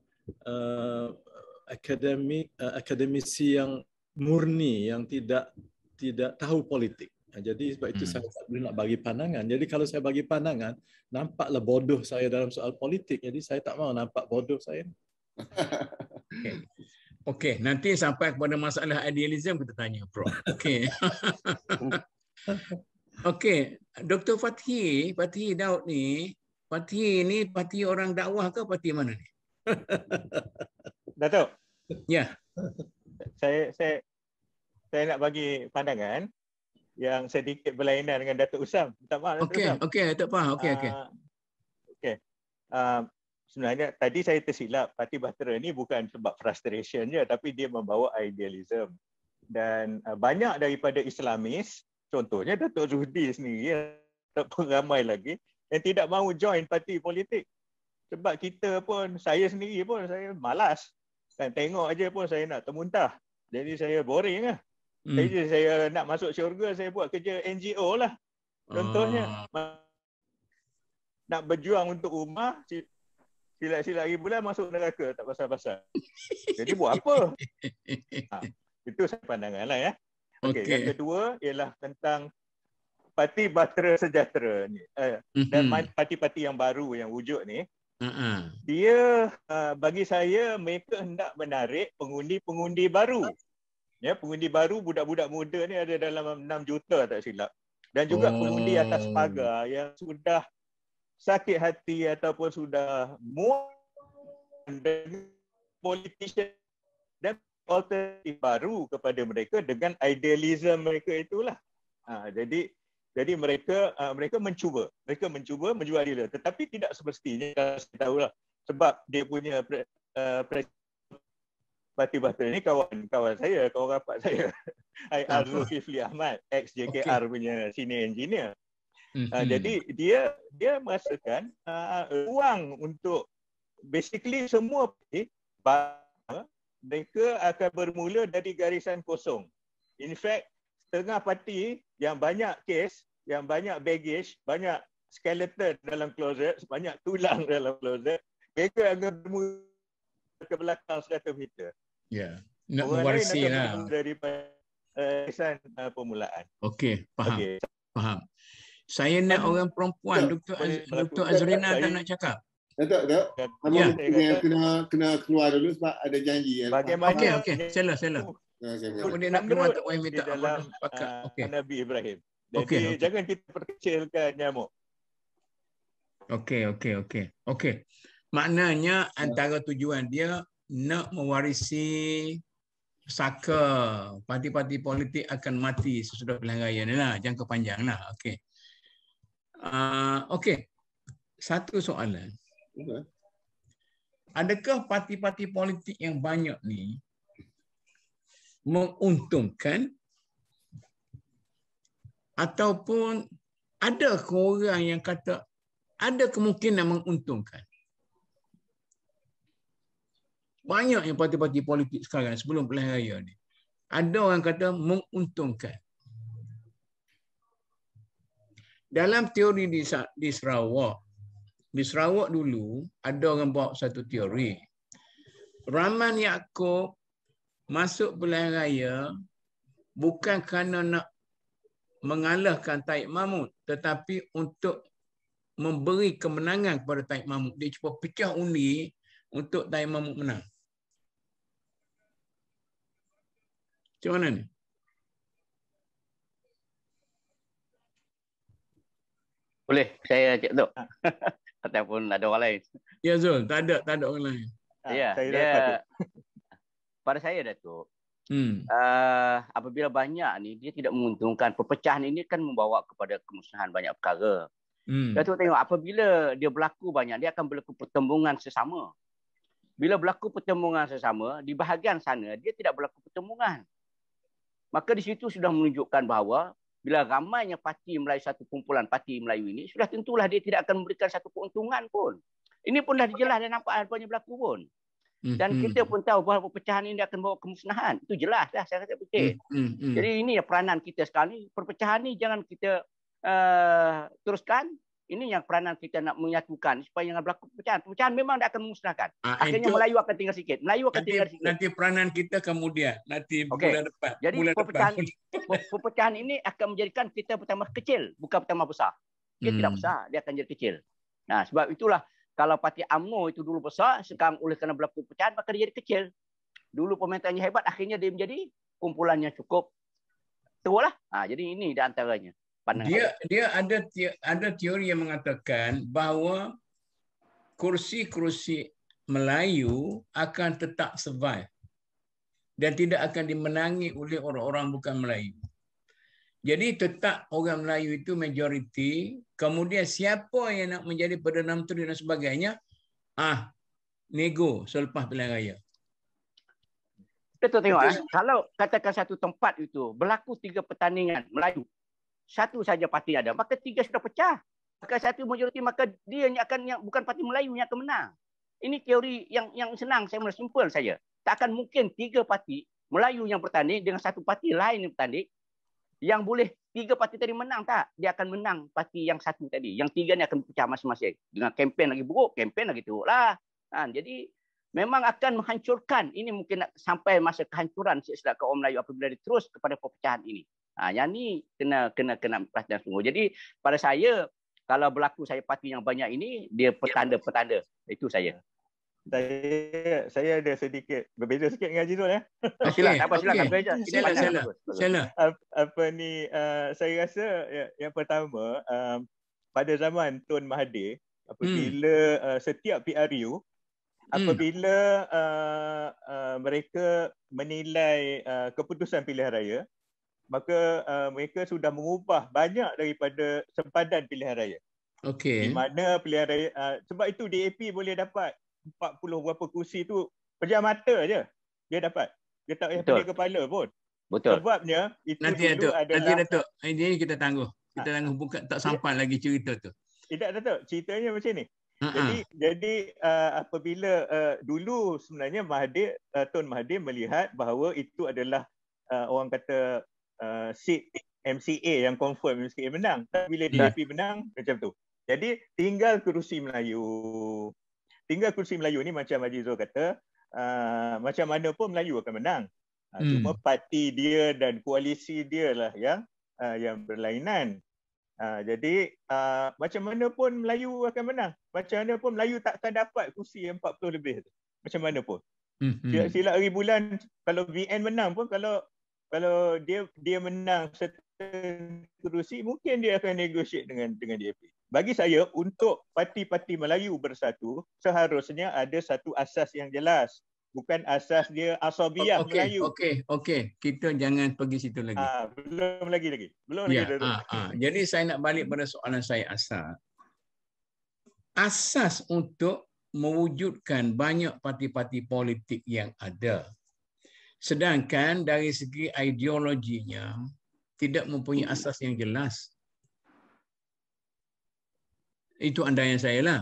akademisi yang murni, yang tidak tahu politik. Jadi sebab itu saya tak boleh nak bagi pandangan. Jadi kalau saya bagi pandangan, nampaklah bodoh saya dalam soal politik. Jadi saya tak mahu nampak bodoh saya. Okey, nanti sampai kepada masalah idealism kita tanya Prof. Okey. Okey, Dr. Fathi Daud ni, parti orang dakwah ke parti mana ni? Datuk. Ya. Saya nak bagi pandangan yang sedikit berlainan dengan Datuk Usam. Minta maaf Datuk Usam. Okey, tak faham. Okey. sebenarnya tadi saya tersilap, Parti Bahtera ni bukan sebab frustration je, tapi dia membawa idealism. Dan banyak daripada Islamis, contohnya Datuk Zuhdi sendiri ataupun ramai lagi yang tidak mahu join parti politik. Sebab kita pun, saya sendiri pun saya malas. Kan tengok aja pun saya nak termuntah. Jadi saya boring lah. Jadi saya nak masuk syurga, saya buat kerja NGO lah. Contohnya nak berjuang untuk ummah, silat-silat hari bulan masuk neraka, tak pasal-pasal. Jadi buat apa? Itu saya pandangan lah ya. Okay. Yang kedua ialah tentang Parti Bahtera Sejahtera ni. Dan parti-parti yang baru yang wujud ni. Dia bagi saya mereka hendak menarik pengundi-pengundi baru. Ya, pengundi baru budak-budak muda ni ada dalam 6 juta tak silap. Dan juga pengundi atas pagar yang sudah sakit hati ataupun sudah muak dengan politician dan alternatif baru kepada mereka dengan idealism mereka itulah. Jadi mereka mencuba menjual dia, tetapi tidak semestinya, saya tahulah, sebab dia punya Parti Bahtera ni kawan saya, kawan rapat saya. Zulkifli Ahmad, ex-JKR punya senior engineer. Jadi dia merasakan ruang untuk basically semua parti mereka akan bermula dari garisan kosong. In fact, setengah parti yang banyak kes, yang banyak baggage, banyak skeleton dalam closet, banyak tulang dalam closet, mereka akan bermula ke belakang 100 meter. Ya, nak mewarisi lah. Daripada garisan permulaan. Okey, faham. Saya nak orang perempuan, Dr. Azrina tak nak cakap. Tak. Kena keluar dulu sebab ada janji. Okey. Sela. Kemudian nak keluar tak boleh minta dalam Nabi Ibrahim. Jadi jangan kita perkecilkan nyamuk. Okey. Maknanya antara tujuan dia nak mewarisi saka parti-parti politik akan mati sesudah pilihan raya ni lah. Jangka panjang lah. Okey. Satu soalan. Adakah parti-parti politik yang banyak ni menguntungkan ataupun ada orang yang kata ada kemungkinan menguntungkan? Banyak yang parti-parti politik sekarang sebelum pilihan raya ni. Ada orang kata menguntungkan. Dalam teori di Sarawak, dulu ada orang bawa satu teori. Rahman Yaakob masuk pilihan raya bukan kerana nak mengalahkan Taib Mahmud, tetapi untuk memberi kemenangan kepada Taib Mahmud. Dia cuba pecah undi untuk Taib Mahmud menang. Macam mana ni? Boleh saya cik tu. Ataupun ada orang lain. Ya Zul, tak ada orang lain. Ya, pada saya Datuk. Apabila banyak ni dia tidak menguntungkan. Perpecahan ini kan membawa kepada kemusnahan banyak perkara. Datuk tengok apabila dia berlaku banyak, dia akan berlaku pertembungan sesama. Bila berlaku pertembungan sesama, di bahagian sana dia tidak berlaku pertembungan. Maka di situ sudah menunjukkan bahawa bila ramainya parti Melayu, satu kumpulan parti Melayu ini, sudah tentulah dia tidak akan memberikan satu keuntungan pun. Ini pun dah jelas dan nampak apa yang berlaku pun. Dan kita pun tahu bahawa perpecahan ini akan bawa kemusnahan. Itu jelas dah saya kata betul. Jadi ini peranan kita sekarang ni. Perpecahan ni jangan kita teruskan. Ini yang peranan kita nak menyatukan supaya jangan berlaku perpecahan. Perpecahan memang dia akan memusnahkan. Akhirnya Melayu akan tinggal sikit. Nanti peranan kita kemudian. Nanti bulan depan. Jadi perpecahan ini akan menjadikan kita bertambah kecil. Bukan bertambah besar. Dia tidak besar. Dia akan jadi kecil. Nah, sebab itulah kalau parti UMNO itu dulu besar, sekarang oleh kerana berlaku perpecahan, maka dia jadi kecil. Dulu pemerintahannya hebat, akhirnya dia menjadi kumpulannya cukup tua lah. Jadi ini di antaranya. Dia ada teori yang mengatakan bahawa kursi-kursi Melayu akan tetap survive dan tidak akan dimenangi oleh orang-orang bukan Melayu. Jadi tetap orang Melayu itu majoriti, kemudian siapa yang nak menjadi Perdana Menteri dan sebagainya, nego selepas pilihan raya. Kita tengok kalau katakan satu tempat itu berlaku 3 pertandingan Melayu, satu saja parti ada, maka 3 sudah pecah. Maka satu majoriti, maka dia yang bukan parti Melayu yang akan menang. Ini teori yang senang, saya mula simple saja. Tak akan mungkin 3 parti Melayu yang bertanding dengan satu parti lain yang bertanding, yang boleh 3 parti tadi menang tak? Dia akan menang parti yang satu tadi. Yang 3 ni akan pecah masing-masing. Dengan kempen lagi buruk, kempen lagi teruk lah. Jadi memang akan menghancurkan. Ini mungkin sampai masa kehancuran silsilah kaum Melayu apabila terus kepada perpecahan ini. Yang ni kena perhatian sungguh. Jadi pada saya, kalau berlaku saya parti yang banyak ini, dia petanda-petanda. Itu saya. Saya ada sedikit berbeza sikit dengan Haji Zul ya. Silakan. Apa ni, saya rasa yang pertama, pada zaman Tun Mahathir, apabila setiap PRU apabila mereka menilai keputusan pilihan raya, maka mereka sudah mengubah banyak daripada sempadan pilihan raya. Okey. Di mana pilihan raya, sebab itu DAP boleh dapat 40 berapa kursi tu pejam mata je dia dapat. Dia tak payah pening kepala pun. Betul. Sebabnya itu nanti dulu adalah nanti Datuk. Ini kita tangguh. Kita tangguh, bukan tak sampai lagi cerita tu. Tidak Datuk, ceritanya macam ni. Jadi apabila dulu sebenarnya Tun Mahathir melihat bahawa itu adalah orang kata seat MCA yang confirm MCA menang. Tapi bila DAP menang macam tu. Jadi tinggal kerusi Melayu. Tinggal kerusi Melayu ni macam Haji Zul kata, macam mana pun Melayu akan menang. Cuma parti dia dan koalisi dia lah yang berlainan. Jadi macam mana pun Melayu akan menang. Macam mana pun Melayu tak akan dapat kursi yang 40 lebih tu. Macam mana pun. Silap hari bulan kalau VN menang pun, kalau dia menang certain kerusi, mungkin dia akan negotiate dengan DAP. Bagi saya, untuk parti-parti Melayu bersatu, seharusnya ada satu asas yang jelas. Bukan asas dia asabiah Melayu. Okey. Kita jangan pergi situ lagi. Belum lagi. Jadi saya nak balik pada soalan saya asal. Asas untuk mewujudkan banyak parti-parti politik yang ada. Sedangkan dari segi ideologinya tidak mempunyai asas yang jelas. Itu andaian saya lah.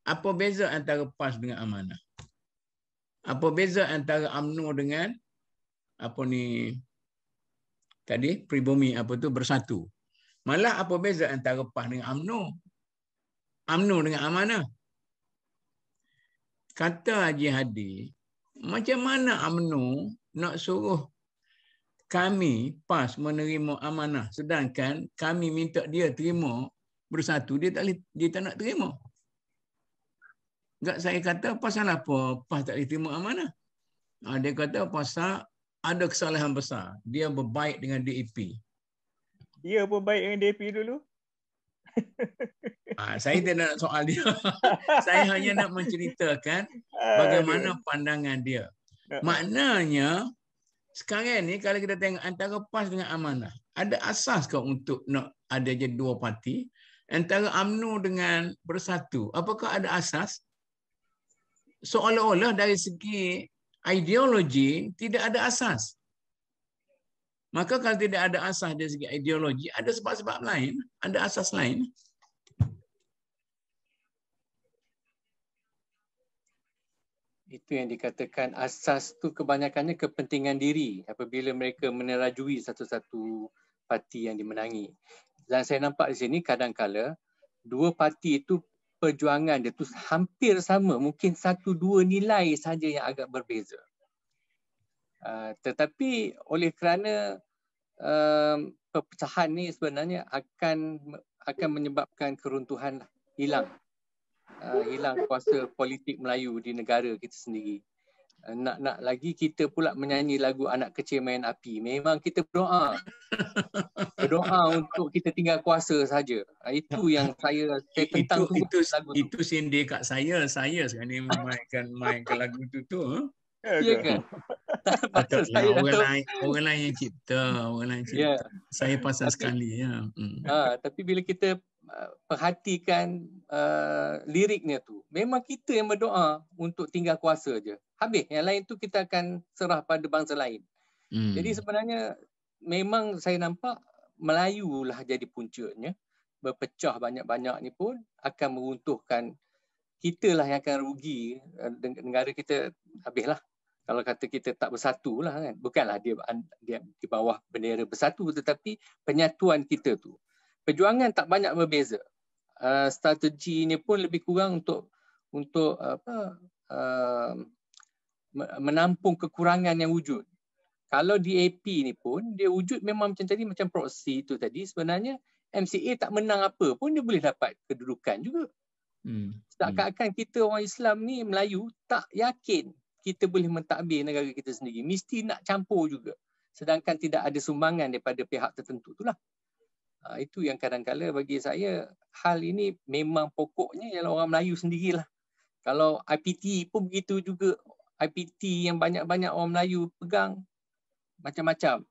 Apa beza antara PAS dengan Amanah? Apa beza antara UMNO dengan Pribumi Bersatu? Malah apa beza antara PAS dengan UMNO? UMNO dengan Amanah? Kata Haji Hadi, macam mana UMNO nak suruh kami PAS menerima Amanah, sedangkan kami minta dia terima Bersatu, dia tak nak terima. Enggak, saya kata pasal apa PAS tak diterima Amanah? Dia kata pasal ada kesalahan besar. Dia berbaik dengan DAP. Dia berbaik dengan DAP dulu? Saya tidak nak soal dia. Saya hanya nak menceritakan bagaimana pandangan dia. Maknanya sekarang ni kalau kita tengok antara PAS dengan Amanah, ada asas ke untuk nak ada je 2 parti? Antara UMNO dengan Bersatu, apakah ada asas? Seolah-olah dari segi ideologi tidak ada asas. Maka kalau tidak ada asas dari segi ideologi, ada sebab-sebab lain, ada asas lain. Itu yang dikatakan asas tu kebanyakannya kepentingan diri apabila mereka menerajui satu-satu parti yang dimenangi. Dan saya nampak di sini kadang-kala 2 parti itu perjuangan dia tu hampir sama, mungkin 1-2 nilai saja yang agak berbeza. Tetapi oleh kerana perpecahan ni sebenarnya akan menyebabkan keruntuhan, hilang kuasa politik Melayu di negara kita sendiri. Nak lagi kita pula menyanyi lagu Anak Kecil Main Api. Memang kita berdoa untuk kita tinggal kuasa saja. Itu yang saya tentang itu sindir kat saya sekarang ni mainkan lagu tu. Ya kan? Orang lain yang cipta. Saya pasal sekali ya. Tapi bila kita perhatikan liriknya tu. Memang kita yang berdoa untuk tinggal kuasa je. Habis, yang lain tu kita akan serah pada bangsa lain. Jadi sebenarnya memang saya nampak Melayu lah jadi puncanya. Berpecah banyak-banyak ni pun akan meruntuhkan, kita lah yang akan rugi. Negara kita habislah. Kalau kata kita tak bersatu lah kan. Bukanlah dia di bawah bendera bersatu, tetapi penyatuan kita tu. Perjuangan tak banyak berbeza. Strategi ni pun lebih kurang untuk menampung kekurangan yang wujud. Kalau DAP ni pun dia wujud memang macam tadi, macam proksi tu tadi, sebenarnya MCA tak menang apa pun dia boleh dapat kedudukan juga. Seakan-akan kita orang Islam ni, Melayu, tak yakin kita boleh mentadbir negara kita sendiri. Mesti nak campur juga. Sedangkan tidak ada sumbangan daripada pihak tertentu itulah. Itu yang kadang-kadang bagi saya hal ini memang pokoknya ialah orang Melayu sendirilah. Kalau IPT pun begitu juga. IPT yang banyak-banyak orang Melayu pegang macam-macam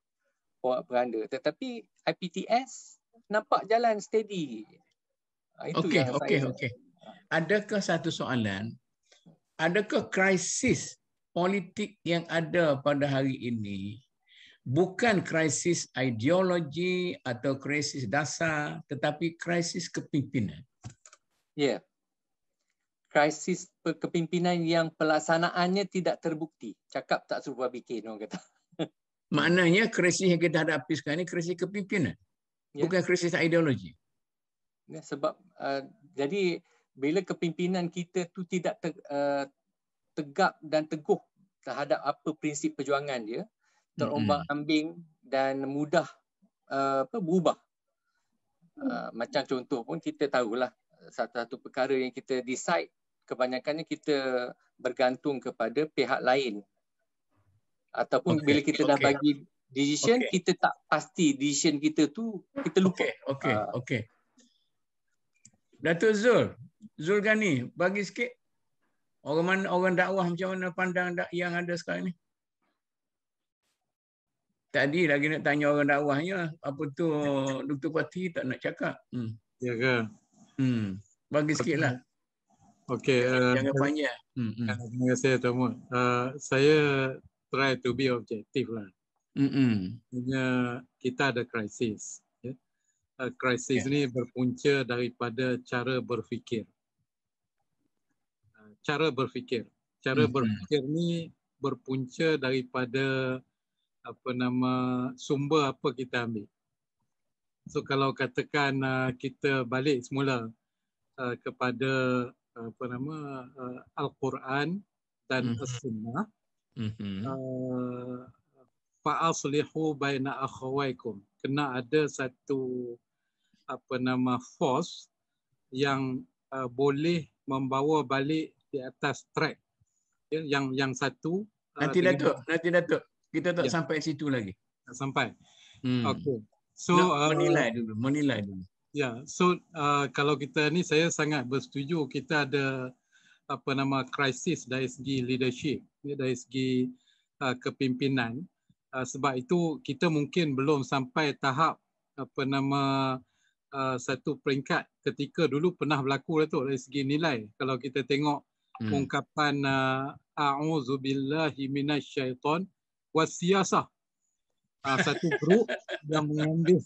peranda. Tetapi IPTS nampak jalan steady. Itu Okey. Adakah satu soalan? Adakah krisis politik yang ada pada hari ini bukan krisis ideologi atau krisis dasar, tetapi krisis kepimpinan? Ya. Krisis kepimpinan yang pelaksanaannya tidak terbukti. Cakap tak serupa bikin, orang kata. Maknanya krisis yang kita hadapi sekarang ini krisis kepimpinan, bukan krisis ideologi. Ya, sebab jadi bila kepimpinan kita tu tidak tegak dan teguh terhadap apa prinsip perjuangan dia, terombang-ambing dan mudah berubah. Macam contoh pun kita tahulah, satu perkara yang kita decide, kebanyakannya kita bergantung kepada pihak lain. Ataupun bila kita dah bagi decision, kita tak pasti decision kita tu, kita lupa. Okey. Datuk Zul Ghani, bagi sikit orang dakwah macam mana pandang yang ada sekarang ni? Tadi lagi nak tanya orang dakwahnya, apa tu Dr. Pati tak nak cakap. Ya ke? Bagi sikitlah. Okey. Jangan panjang. Terima kasih Tuan Muhammad. Saya try to be objective lah. Kita ada krisis. Krisis ni berpunca daripada cara berfikir. Cara berfikir ni berpunca daripada sumber apa kita ambil. So kalau katakan kita balik semula kepada Al-Quran dan As-Sunnah, fa'aslihu baina akhawaikum, kena ada satu force yang boleh membawa balik di atas track. Yang satu nanti Datuk kita tak sampai situ lagi. Tak sampai. Okey. So menilai dulu. Ya, so kalau kita ni, saya sangat bersetuju kita ada krisis dari segi leadership, dari segi kepimpinan. Sebab itu kita mungkin belum sampai tahap satu peringkat ketika dulu pernah berlaku tu dari segi nilai. Kalau kita tengok ungkapan a'udzubillahi minasyaiton wasiyasah, satu grup yang mengambil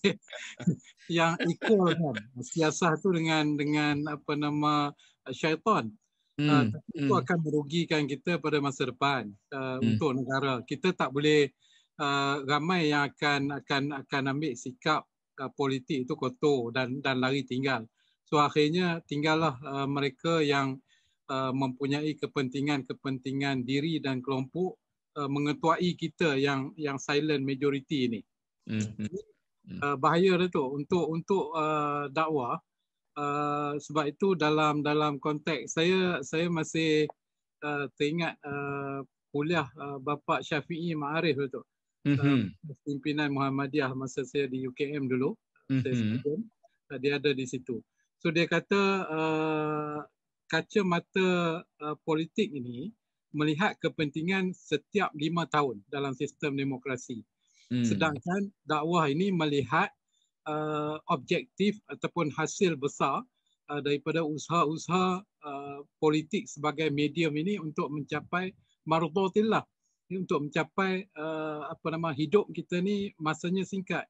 yang equal kan, siasah tu dengan syaitan. Itu akan merugikan kita pada masa depan untuk negara. Kita tak boleh ramai yang akan ambil sikap politik itu kotor dan lari tinggal. So akhirnya tinggallah mereka yang mempunyai kepentingan diri dan kelompok mengetuai kita yang silent majority ni. Bahaya tu untuk dakwah. Sebab itu dalam konteks saya masih teringat kuliah Bapa Syafi'i Ma'arif tu. Pimpinan Muhammadiyah masa saya di UKM dulu. Dia ada di situ. So dia kata kacamata politik ini melihat kepentingan setiap 5 tahun dalam sistem demokrasi. Sedangkan dakwah ini melihat objektif ataupun hasil besar daripada usaha-usaha politik sebagai medium ini untuk mencapai mardhatillah, untuk mencapai hidup kita ni masanya singkat.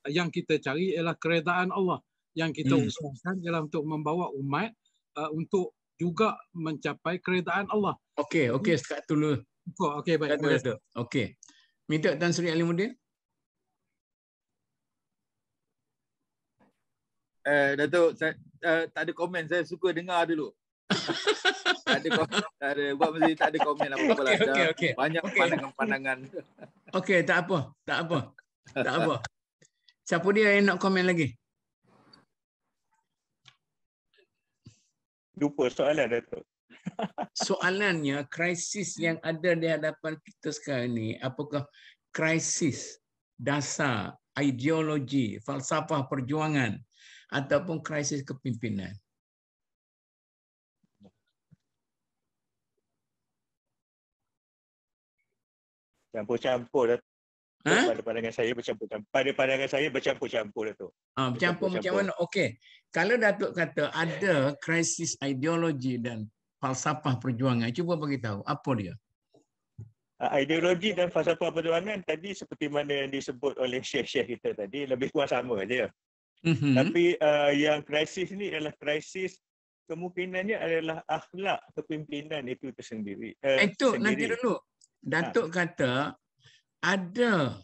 Yang kita cari ialah keredaan Allah. Yang kita usahakan ialah untuk membawa umat untuk juga mencapai keredaan Allah. Okey, sekat dulu. Okey, baik. Okey. Minta Tan Sri Alimuddin. Datuk, saya tak ada komen. Saya suka dengar dulu. Tak ada komen. Buat mesti tak ada komen apa-apa lah. Okey. Banyak pandangan-pandangan. Okey, tak apa. Siapa dia yang nak komen lagi? Lupa soalan, Datuk. Soalannya, krisis yang ada di hadapan kita sekarang ni, apakah krisis dasar, ideologi, falsafah perjuangan ataupun krisis kepimpinan? Campur-campur, Datuk. Pada pandangan saya bercampur-campur. Pada pandangan saya bercampur-campur, Datuk. Bercampur macam mana? Okey. Kalau Datuk kata ada krisis ideologi dan falsafah perjuangan, cuba bagi tahu apa dia? Ideologi dan falsafah perjuangan tadi seperti mana yang disebut oleh syekh-syekh kita tadi, lebih kurang sama saja. Tapi yang krisis ni adalah krisis, kemungkinannya adalah akhlak kepimpinan itu tersendiri. Nanti dulu. Datuk kata ada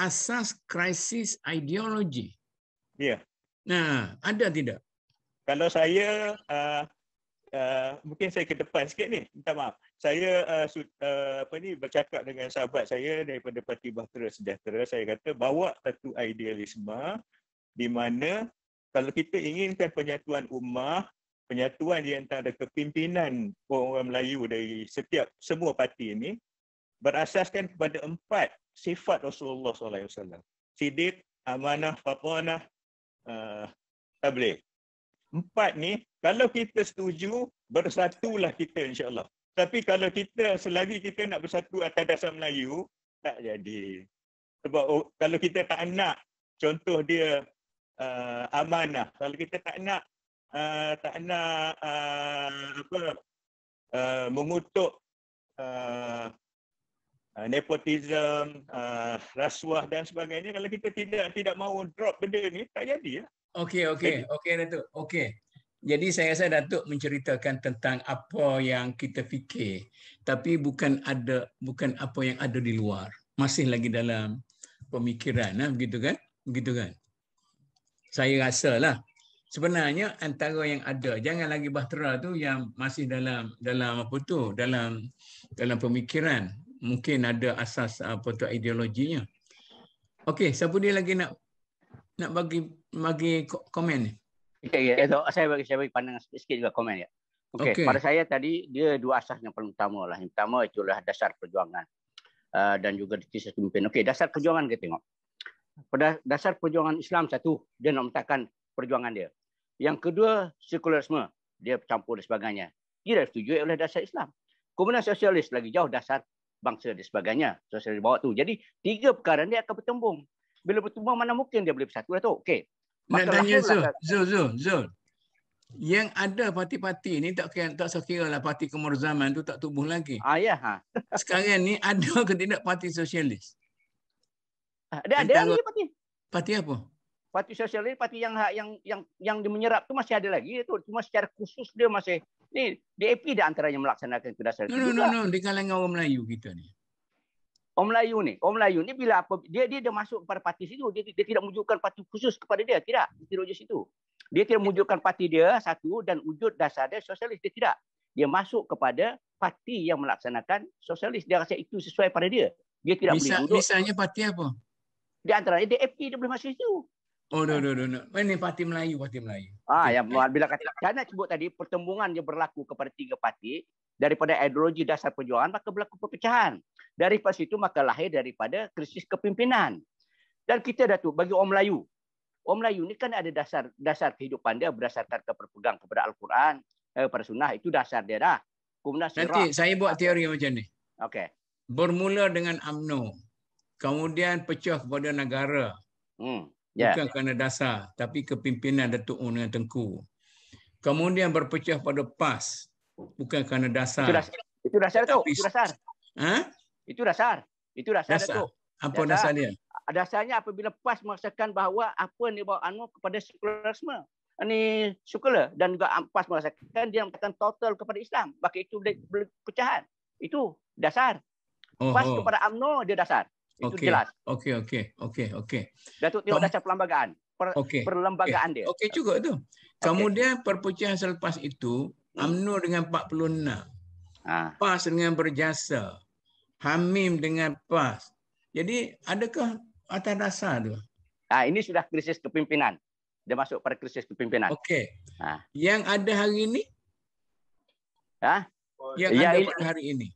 asas krisis ideologi. Ya. Nah, ada tidak? Kalau saya mungkin saya ke depan sikit ni, minta maaf. Saya bercakap dengan sahabat saya daripada Parti Bahtera Sejahtera. Saya kata bawa satu idealisme di mana kalau kita inginkan penyatuan ummah, penyatuan di antara kepimpinan orang Melayu dari semua parti ini berasaskan kepada 4 sifat Rasulullah SAW. Sidiq, amanah, fatanah, tabligh. 4 ni, kalau kita setuju, bersatulah kita insya-Allah. Tapi kalau selagi kita nak bersatu atas dasar Melayu, tak jadi. Sebab kalau kita tak nak, contoh dia amanah. Kalau kita tak nak mengutuk nepotism, rasuah dan sebagainya, kalau kita tidak mahu drop benda ni, tak jadi. Okey Datuk. Okey. Jadi saya rasa Datuk menceritakan tentang apa yang kita fikir, tapi bukan apa yang ada di luar. Masih lagi dalam pemikiran, begitu kan? Saya rasalah sebenarnya antara yang ada, jangan lagi bahtera tu yang masih dalam pemikiran. Mungkin ada asas ideologinya. Okey, siapa dia lagi nak bagi komen ni? Okey, saya bagi pandangan sikit juga komen ya. Okey, pada saya tadi dia 2 asas yang paling utama lah. Yang pertama itulah dasar perjuangan dan juga krisis pemimpin. Okey, dasar perjuangan kita tengok. Pada dasar perjuangan Islam satu, dia nak meletakkan perjuangan dia. Yang kedua, sekularisme, dia campur dan sebagainya. Dia disetujui oleh dasar Islam. Kemudian sosialis lagi jauh, dasar bangsa dan sebagainya. Sosialis bawah tu. Jadi 3 perkara ni akan bertembung. Bila bertembung, mana mungkin dia boleh bersatu lah tu. Okey. Nak tanya Zul. Yang ada parti-parti ni tak sekira lah parti Kemar Zaman tu tak tubuh lagi. Sekarang ni ada ke tidak parti sosialis? Ada lagi parti. Parti apa? Parti sosialis, parti yang menyerap tu masih ada lagi tu. Cuma secara khusus dia masih ni DAP dia antaranya melaksanakan itu dasar. No, di kalangan orang Melayu kita ni. Orang Melayu ni bila dia masuk kepada parti situ, dia tidak menunjukkan parti khusus kepada dia, tidak wujud situ. Dia tidak menunjukkan parti dia satu dan wujud dasar dia sosialis, dia tidak. Dia masuk kepada parti yang melaksanakan sosialis, dia rasa itu sesuai pada dia. Dia tidak boleh duduk. Misalnya parti apa? Di antaranya DAP dia boleh masuk situ. Oh, no. Ini parti Melayu. Yang bila kerana sebut tadi pertembungan dia berlaku kepada 3 parti daripada ideologi dasar perjuangan, maka berlaku perpecahan. Daripada situ maka lahir daripada krisis kepimpinan. Dan kita Datuk bagi orang Melayu ni kan ada dasar kehidupan dia berdasarkan berpegang kepada Al-Quran, pada sunnah, itu dasar dia dah. Kemudian nanti saya buat teori macam ni. Okey. Bermula dengan UMNO, kemudian pecah kepada negara. Bukan kerana dasar, tapi kepimpinan Datuk Un dengan Tengku. Kemudian berpecah pada PAS, bukan kerana dasar. Itu dasar tu, itu dasar. Itu dasar. Itu dasar tu. Apa dasar dia? Dasarnya apabila PAS merasakan bahawa apa ni bawa kepada sekularisme. Ini sekular dan juga PAS merasakan dia mengatakan total kepada Islam. Maka itu pecahan. Itu dasar. PAS kepada UMNO dia dasar. Itu jelas. Okey. Datuk tengok dasar perlembagaan. Perlembagaan dia. Okey juga tu. Kemudian perpecahan selepas itu, UMNO dengan 46. PAS dengan Berjasa. Hamim dengan PAS. Jadi adakah atas dasar tu? Ini sudah krisis kepimpinan. Dia masuk pada krisis kepimpinan. Okey. Yang ada hari ini? Yang ada pada hari ini?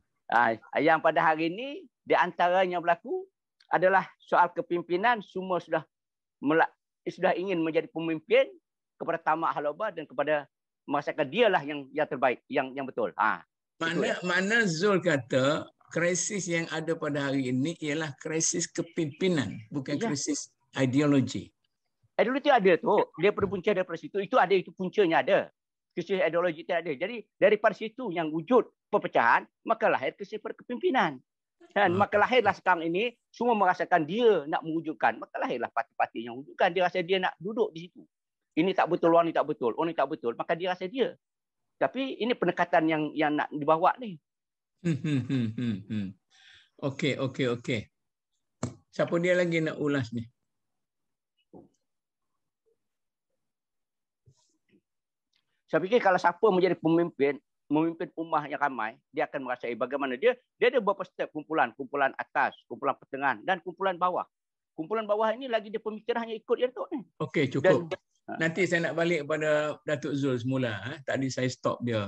Yang pada hari ini, di antara yang berlaku adalah soal kepimpinan. Semua sudah ingin menjadi pemimpin kepada tamak halaba dan kepada merasakan dialah yang terbaik, yang betul. Mana Zul kata krisis yang ada pada hari ini ialah krisis kepimpinan, bukan krisis ideologi. Ideologi ada tu, dia berpunca daripada situ. Itu ada, itu puncanya ada. Krisis ideologi itu ada. Jadi daripada situ yang wujud perpecahan, maka lahir krisis kepimpinan. Dan maka lahirlah sekarang ini semua merasakan dia nak mewujudkan. Maka lahirlah parti-parti yang wujudkan. Dia rasa dia nak duduk di situ. Ini tak betul, orang ni tak betul. Orang ni tak betul. Maka dia rasa dia. Tapi ini pendekatan yang nak dibawa ni. Okey. Siapa dia lagi nak ulas ni? Saya fikir kalau siapa menjadi memimpin ummah yang ramai, dia akan merasai bagaimana dia ada beberapa step kumpulan atas, kumpulan pertengahan dan kumpulan bawah. Kumpulan bawah ini lagi dia pemikiran hanya ikut dia tu ni. Okey, cukup. Nanti saya nak balik pada Datuk Zul semula. Tadi saya stop dia.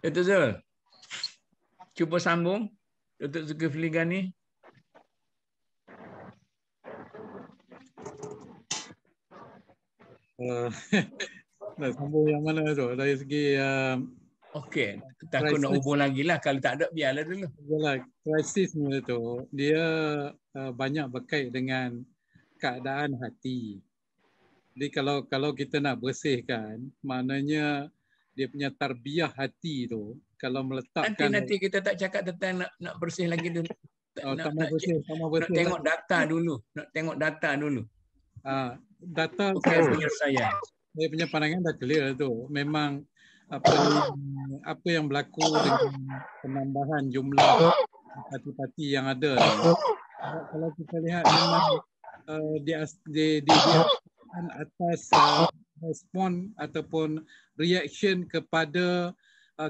Datuk Zul, cuba sambung. Datuk Zulkifli Ghani. Nak sambung yang mana tu? Dari segi okey, takut nak hubung lagi lah. Kalau tak ada, biarlah dulu. Krisis ni tu, dia banyak berkait dengan keadaan hati. Jadi kalau kita nak bersihkan, maknanya dia punya tarbiyah hati tu, kalau meletakkan... Nanti kita tak cakap tentang nak bersih lagi dulu. Nak tengok data dulu. Nak tengok data dulu. Data saya punya pandangan dah clear tu. Memang apa yang berlaku dengan penambahan jumlah parti-parti yang ada. Kalau kita lihat memang dia atas respon ataupun reaction kepada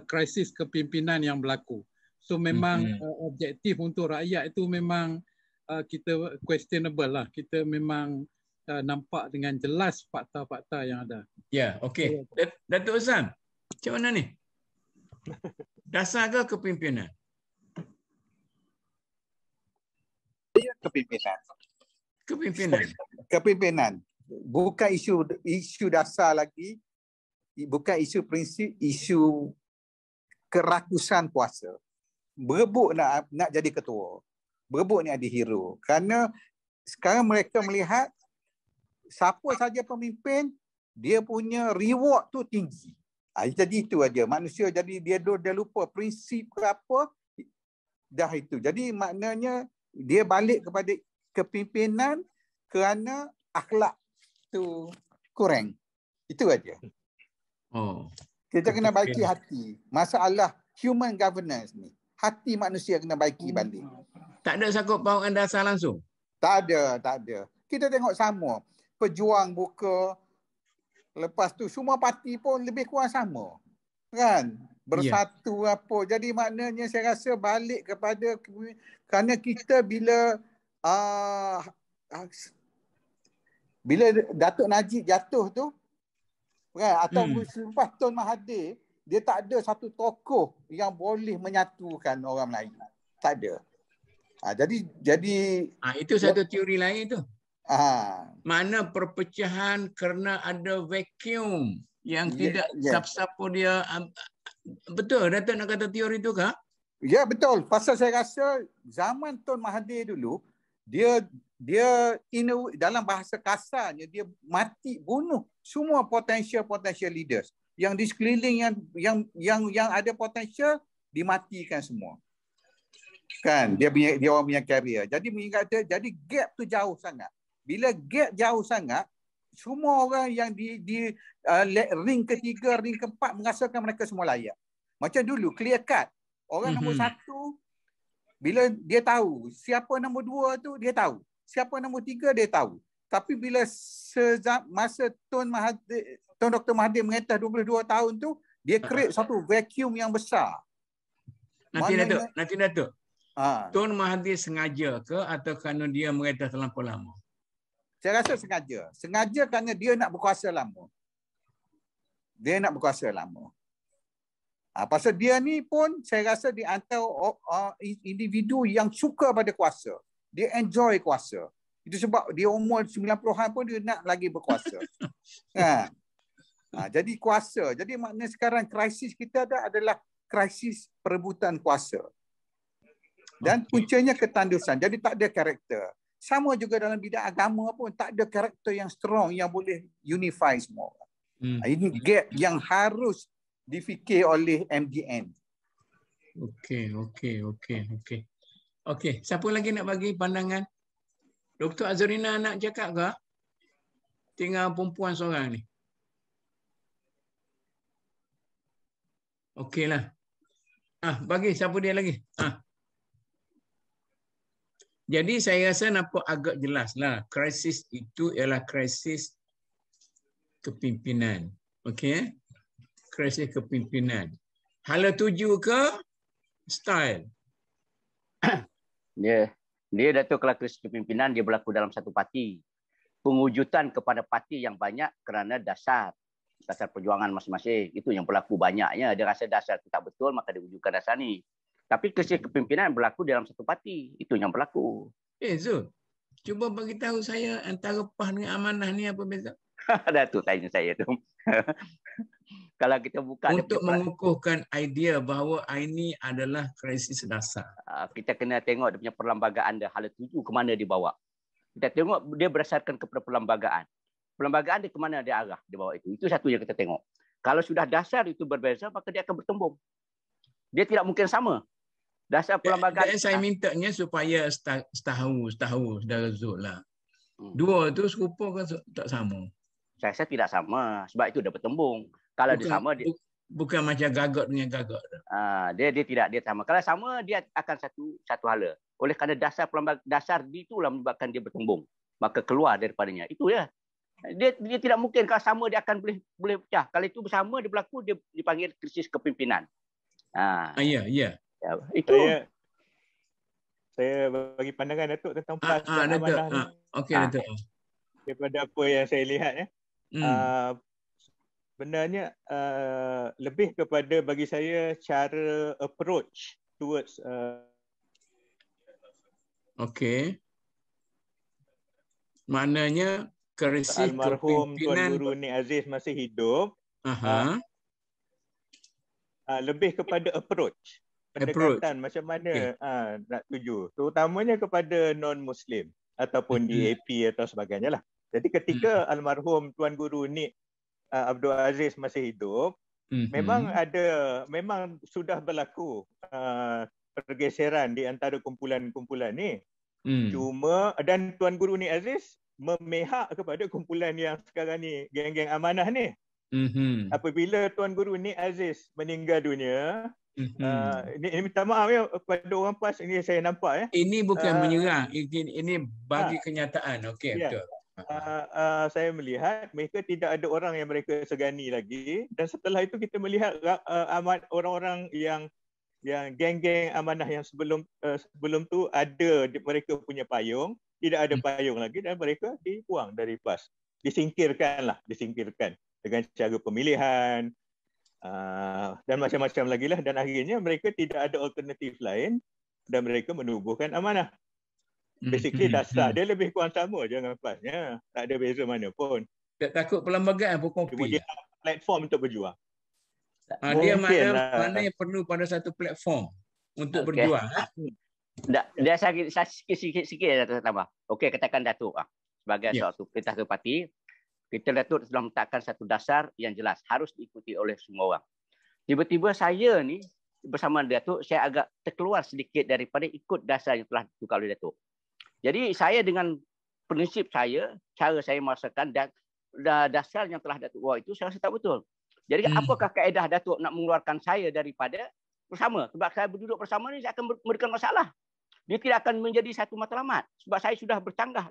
krisis kepimpinan yang berlaku. So memang objektif untuk rakyat itu memang kita questionable lah. Kita memang nampak dengan jelas fakta-fakta yang ada. Ya, okey. Datuk Osam, macam mana ni? Dasar ke kepimpinan? Kepimpinan. Bukan isu dasar lagi, bukan isu prinsip, isu kerakusan kuasa. Berebut nak jadi ketua. Berebut nak jadi hero. Kerana sekarang mereka melihat siapa saja pemimpin, dia punya reward tu tinggi. Jadi itu aja. Manusia jadi dia lupa prinsip ke apa, dah itu. Jadi maknanya dia balik kepada kepimpinan kerana akhlak tu kurang. Itu aja. Kita kena baiki hati. Masalah human governance ni. Hati manusia kena baiki balik. Tak ada sangkut pautan dasar langsung? Tak ada. Kita tengok sama. Pejuang buka. Lepas tu semua parti pun lebih kurang sama. Kan? Bersatu apa. Jadi maknanya saya rasa balik kepada kerana kita bila Datuk Najib jatuh tu kan, atau selepas Tun Mahathir, dia tak ada satu tokoh yang boleh menyatukan orang Melayu. Tak ada. Jadi itu satu teori lain tu. Mana perpecahan kerana ada vacuum yang tidak siapa dia. Betul Datuk nak kata teori tu kah? Ya betul. Pasal saya rasa zaman Tun Mahathir dulu dia dalam bahasa kasarnya dia bunuh semua potential leaders yang di sekeliling yang ada potential dimatikan semua. Kan dia orang punya career. Jadi mengingat jadi gap tu jauh sangat. Bila gap jauh sangat, semua orang yang di ring ketiga, ring keempat merasakan mereka semua layak. Macam dulu clear cut. Orang nombor 1 bila dia tahu siapa nombor 2 tu dia tahu. Siapa nombor 3 dia tahu. Tapi bila masa Tun Dr. Mahathir mengetah 22 tahun tu, dia create satu vacuum yang besar. Nanti Datuk. Tun Mahathir sengaja ke atau kerana dia mengetah terlampau lama? Saya rasa sengaja. Sengaja kerana dia nak berkuasa lama. Pasal dia ni pun saya rasa di antara individu yang suka pada kuasa. Dia enjoy kuasa. Itu sebab dia umur 90-an pun dia nak lagi berkuasa. Jadi kuasa. Jadi maknanya sekarang krisis kita adalah krisis perebutan kuasa. Dan puncanya ketandusan. Jadi tak ada karakter. Sama juga dalam bidang agama pun tak ada karakter yang strong yang boleh unify semua. Ini gap yang harus difikir oleh MDN. Okey. Siapa lagi nak bagi pandangan? Dr. Azrina nak cakap ke? Tinggal perempuan seorang ni. Okeylah. Bagi siapa dia lagi? Jadi saya rasa nampak agak jelaslah. Krisis itu ialah krisis kepimpinan. Okey? Krisis kepimpinan. Hala tuju ke style? Dia Datuk, kalau krisis kepimpinan dia berlaku dalam satu parti. Pengujutan kepada parti yang banyak kerana dasar perjuangan masing-masing. Itu yang berlaku banyaknya. Dia rasa dasar itu tak betul, maka dia wujudkan dasar ni. Tapi krisis kepimpinan berlaku dalam satu parti. Itu yang berlaku. Zul, cuba bagi tahu saya antara PAS dengan amanah ni apa beza? Datuk tanya saya tu. Kalau kita buka untuk mengukuhkan idea bahawa ini adalah krisis dasar. Kita kena tengok dia punya perlembagaan dia, hala tuju ke mana dia bawa. Kita tengok dia berdasarkan kepada perlembagaan. Perlembagaan dia ke mana dia arah dia bawa itu. Itu satu yang kita tengok. Kalau sudah dasar itu berbeza, maka dia akan bertembung. Dia tidak mungkin sama. Dasar perlembagaan. Saya mintanya supaya setahun saudara Zul lah. Dua tu serupa ke tak sama? Saya rasa tidak sama. Sebab itu dah bertembung. Kalau dia sama, bukan macam gagot dengan gagot. Dia tidak, dia sama. Kalau sama, dia akan satu hala. Oleh kerana dasar itulah menyebabkan dia bertembung. Maka keluar daripadanya. Itu ya. Dia tidak mungkin kalau sama dia akan boleh pecah. Kalau itu bersama dia berlaku, dia dipanggil krisis kepimpinan. Ya. Itu. Saya bagi pandangan Datuk tentang PAS dan amanah ni. Okey Datuk. Daripada apa yang saya lihat sebenarnya lebih kepada bagi saya cara approach towards maknanya krisis almarhum Tuan Guru Nik Aziz masih hidup. Lebih kepada approach. Pendekatan macam mana nak tuju. Terutamanya kepada non-Muslim ataupun DAP atau sebagainya lah. Jadi ketika almarhum Tuan Guru Nik Abdul Aziz masih hidup, memang sudah berlaku pergeseran di antara kumpulan-kumpulan ni. Cuma dan Tuan Guru Nik Aziz memihak kepada kumpulan yang sekarang ni, geng-geng amanah ni. Apabila Tuan Guru Nik Aziz meninggal dunia, ini minta maaf ya kepada orang PAS, ini saya nampak ya. Ini bukan menyerang, ini bagi kenyataan. Betul. Saya melihat mereka tidak ada orang yang mereka segani lagi, dan setelah itu kita melihat orang-orang yang geng-geng amanah yang sebelum tu ada mereka punya payung, tidak ada payung lagi dan mereka dibuang dari PAS. Disingkirkan dengan cara pemilihan dan macam-macam lagi lah, dan akhirnya mereka tidak ada alternatif lain dan mereka menubuhkan amanah. Basically dasar dia lebih kurang sama je dengan PAS-nya. Tak ada beza mana pun. Tak takut perlembagaan pun kopi. Cuma dia platform untuk berjuang. Dia mana yang perlu pada satu platform untuk berjuang. Dia sikit tambah. Okey, katakan Datuk sebagai suatu perintah ketua parti, kita Datuk telah meletakkan satu dasar yang jelas harus diikuti oleh semua orang. Tiba-tiba saya ni bersama Datuk, saya agak terkeluar sedikit daripada ikut dasar yang telah ditukar oleh Datuk. Jadi saya dengan prinsip saya, cara saya merasakan dan dasar yang telah Datuk buat itu saya rasa tak betul. Jadi apakah kaedah Datuk nak mengeluarkan saya daripada bersama? Sebab saya berduduk bersama ni saya akan memberikan masalah. Dia tidak akan menjadi satu matlamat sebab saya sudah bercanggah,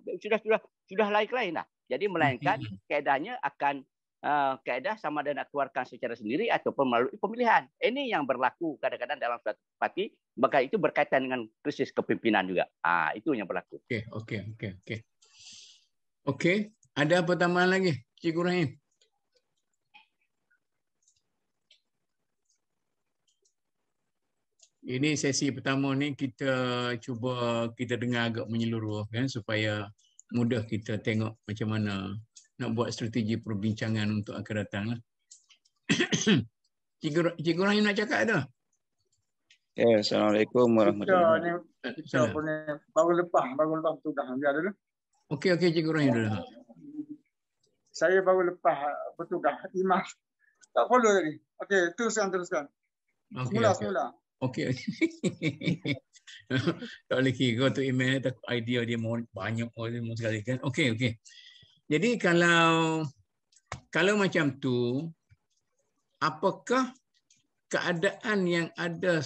sudah lain-lain dah. Jadi melainkan kaedahnya akan kaedah sama ada nak keluarkan secara sendiri ataupun melalui pemilihan. Ini yang berlaku kadang-kadang dalam suatu parti, maka itu berkaitan dengan krisis kepimpinan juga. Itu yang berlaku. Okey. Ada apa tambahan lagi, Cikgu Rahim? Ini sesi pertama ni kita cuba kita dengar agak menyeluruh kan supaya mudah kita tengok macam mana nak buat strategi perbincangan untuk akan datang lah. Cikgu Rahim nak cakap ada? Ya, Assalamualaikum warahmatullahi wabarakatuh. Baru lepas bertugas biar dulu. Okey, Cikgu Rahim dulu. Saya baru lepas bertugas. Imam tak follow tadi. Okey, teruskan. Semula. Okey. Tak boleh kira tu email takut idea dia banyak sekali kan. Okey. Jadi kalau macam tu, apakah keadaan yang ada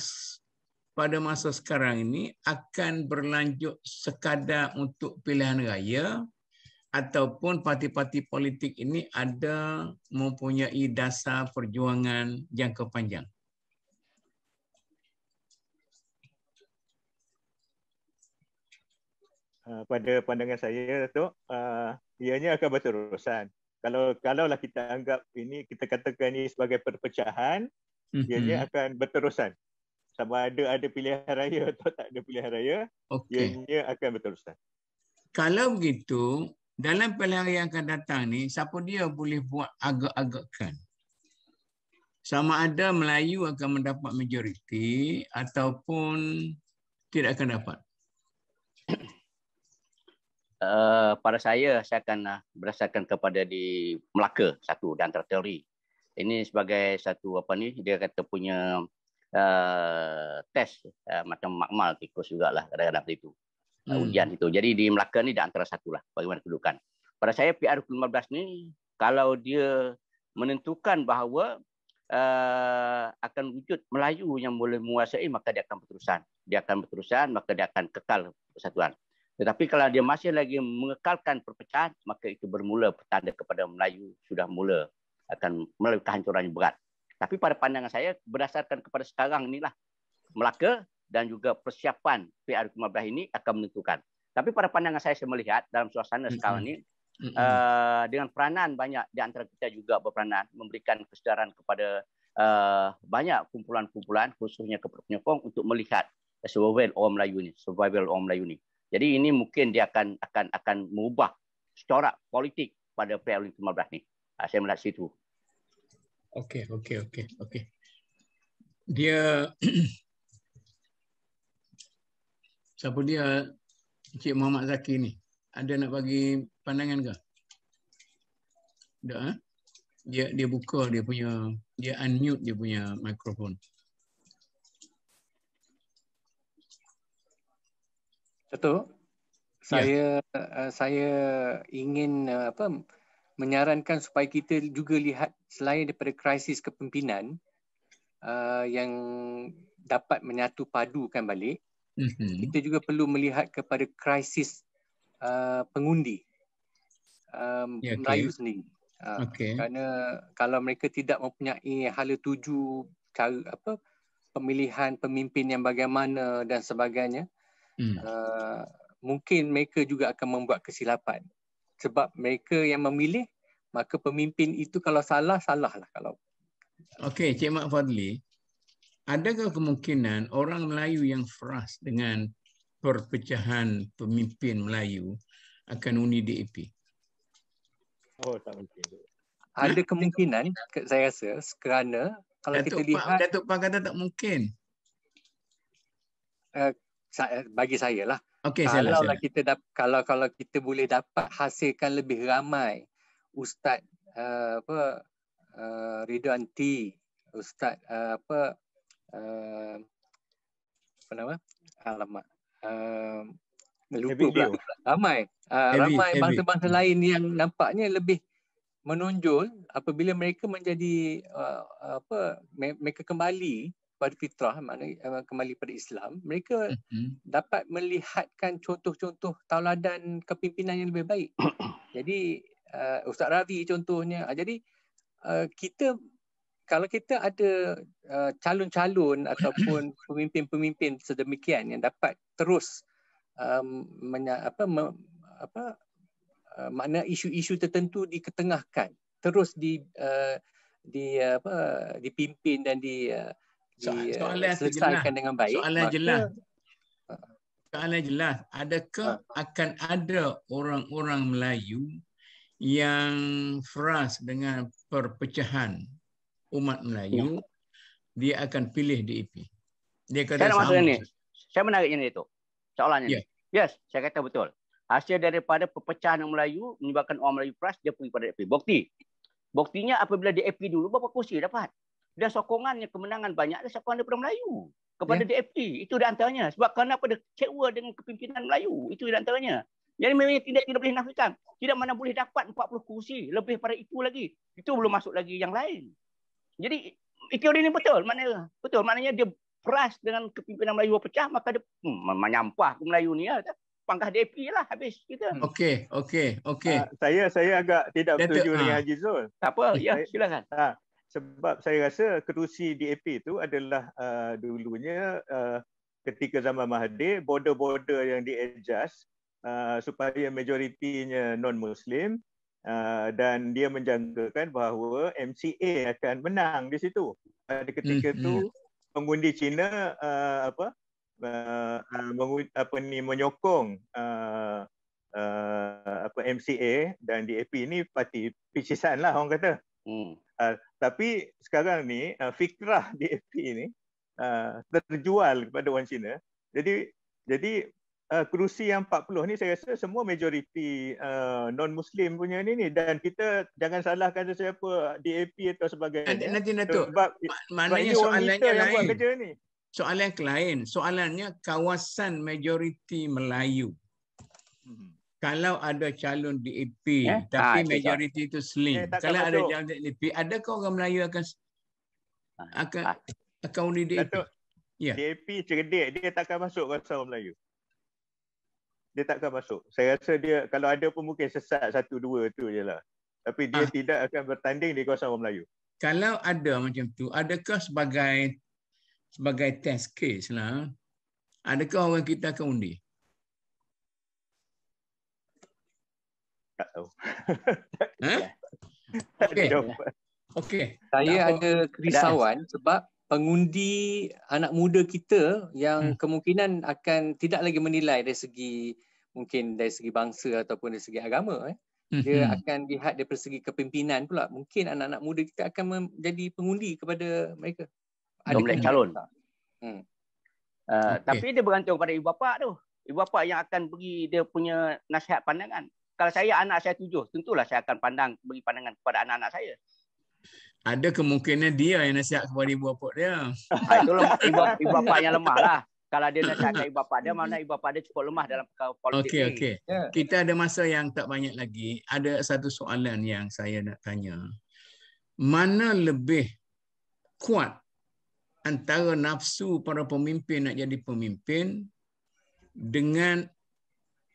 pada masa sekarang ini akan berlanjut sekadar untuk pilihan raya ataupun parti-parti politik ini ada mempunyai dasar perjuangan jangka panjang? Pada pandangan saya, Datuk, ianya akan berterusan. Kalaulah kita anggap ini, kita katakan ini sebagai perpecahan, ianya akan berterusan. Sama ada pilihan raya atau tak ada pilihan raya, ianya akan berterusan. Kalau begitu, dalam pilihan raya yang akan datang ni, siapa dia boleh buat agak-agakkan? Sama ada Melayu akan mendapat majoriti ataupun tidak akan dapat? Pada saya akan berdasarkan kepada di Melaka satu di antara teori. Ini sebagai satu dia kata punya test macam makmal tikus jugalah kadang-kadang itu. Ujian itu. Jadi di Melaka ni di antara satu lah bagaimana kedudukan. Pada saya PR15 ni kalau dia menentukan bahawa akan wujud Melayu yang boleh menguasai, maka dia akan berterusan. Maka dia akan kekal persatuan. Tetapi kalau dia masih lagi mengekalkan perpecahan, maka itu bermula petanda kepada Melayu sudah mula akan melalui kehancuran yang berat. Tapi pada pandangan saya, berdasarkan kepada sekarang inilah, Melaka dan juga persiapan PR15 ini akan menentukan. Tapi pada pandangan saya melihat dalam suasana sekarang ini, dengan peranan banyak di antara kita juga berperanan, memberikan kesedaran kepada banyak kumpulan-kumpulan, khususnya kepada penyokong untuk melihat survival orang Melayu ini. Jadi ini mungkin dia akan mengubah corak politik pada PR15 ni. Saya melihat situ. Okey. Dia siapa dia Encik Muhammad Zaki ni? Ada nak bagi pandangan ke? Tak? Dia buka dia unmute dia punya mikrofon. Betul. Saya ingin menyarankan supaya kita juga lihat selain daripada krisis kepimpinan yang dapat menyatu padukan balik, kita juga perlu melihat kepada krisis pengundi Melayu sendiri. Kerana kalau mereka tidak mempunyai hala tuju cara pemilihan pemimpin yang bagaimana dan sebagainya, mungkin mereka juga akan membuat kesilapan sebab mereka yang memilih, maka pemimpin itu kalau salah lah kalau. Okey, Cik Mak Fadli, adakah kemungkinan orang Melayu yang frust dengan perpecahan pemimpin Melayu akan undi DAP? Oh, tak mungkin. Ada kemungkinan saya rasa kerana kalau kita lihat Datuk Pak kata tak mungkin. bagi saya lah. Okey, kalau kita boleh dapat hasilkan lebih ramai Ustaz Ridwanti, Ustaz apa nama? Alamak. Lupa pula. Ramai bangsa-bangsa lain yang nampaknya lebih menonjol apabila mereka menjadi mereka kembali pada fitrah, maknanya kembali pada Islam, mereka dapat melihatkan contoh-contoh tauladan kepimpinan yang lebih baik. Jadi Ustaz Ravi contohnya. Jadi kalau kita ada calon-calon ataupun pemimpin-pemimpin sedemikian yang dapat terus makna isu-isu tertentu diketengahkan, terus dipimpin dan diselesaikan dengan baik. Soalan jelas. Adakah akan ada orang-orang Melayu yang frust dengan perpecahan umat Melayu, dia akan pilih DAP? Dia kata saya menariknya ni tu. Soalannya ni. Yes, saya kata betul. Hasil daripada perpecahan Melayu menyebabkan orang Melayu frust, dia pergi pada DAP. Buktinya apabila DAP dulu berapa kursi dapat? Dan sokongannya kemenangan banyak adalah sokongan daripada Melayu kepada DAP. Itu di antaranya. Sebab kenapa dia kecewa dengan kepimpinan Melayu. Itu di antaranya. Jadi memang tidak boleh nafikan. Tidak mana boleh dapat 40 kursi. Lebih pada itu lagi. Itu belum masuk lagi yang lain. Jadi teori ini betul. Maknanya dia frust dengan kepimpinan Melayu berpecah, maka dia menyampah ke Melayu ni. Pangkah DAP lah habis kita. Okey. Saya agak tidak setuju dengan Haji Zul. Tak apa, silakan. Sebab saya rasa kerusi DAP itu adalah dulunya ketika zaman Mahathir, border-border yang di-adjust supaya majoritinya non-Muslim, dan dia menjangkakan bahawa MCA akan menang di situ. Pada ketika itu pengundi Cina menyokong MCA dan DAP ni parti picisan lah orang kata. Tapi sekarang ni fikrah DAP ni terjual kepada orang Cina. Jadi kerusi yang 40 ni saya rasa semua majoriti non-Muslim punya ni, dan kita jangan salahkan sesiapa DAP atau sebagainya. Nanti Datuk, maknanya soalannya lain. Soalan lain. Soalannya kawasan majoriti Melayu. Kalau ada calon DAP tapi majoriti itu Muslim. Kalau ada calon DAP, adakah orang Melayu akan undi DAP? DAP cerdik, dia takkan masuk kawasan orang Melayu. Dia takkan masuk. Saya rasa dia kalau ada pun mungkin sesat 1-2 tu je lah. Tapi dia tidak akan bertanding di kawasan orang Melayu. Kalau ada macam tu, adakah sebagai test case lah, adakah orang kita akan undi? Tak tahu. Okey. Saya ada kerisauan sebab pengundi anak muda kita yang kemungkinan akan tidak lagi menilai dari segi bangsa ataupun dari segi agama. Dia akan lihat dari segi kepimpinan pula. Mungkin anak-anak muda kita akan menjadi pengundi kepada mereka. Ada calon. Tapi dia bergantung pada ibu bapa tu. Ibu bapa yang akan bagi dia punya nasihat pandangan. Kalau saya anak saya 7, tentulah saya akan bagi pandangan kepada anak-anak saya. Ada kemungkinan dia yang nasihat kepada ibu bapa dia. Itulah ibu bapa yang lemah lah. Kalau dia nasihat kepada ibu bapa dia, mana ibu bapa dia cukup lemah dalam perkara politik. Okey. Kita ada masa yang tak banyak lagi. Ada satu soalan yang saya nak tanya. Mana lebih kuat antara nafsu para pemimpin nak jadi pemimpin dengan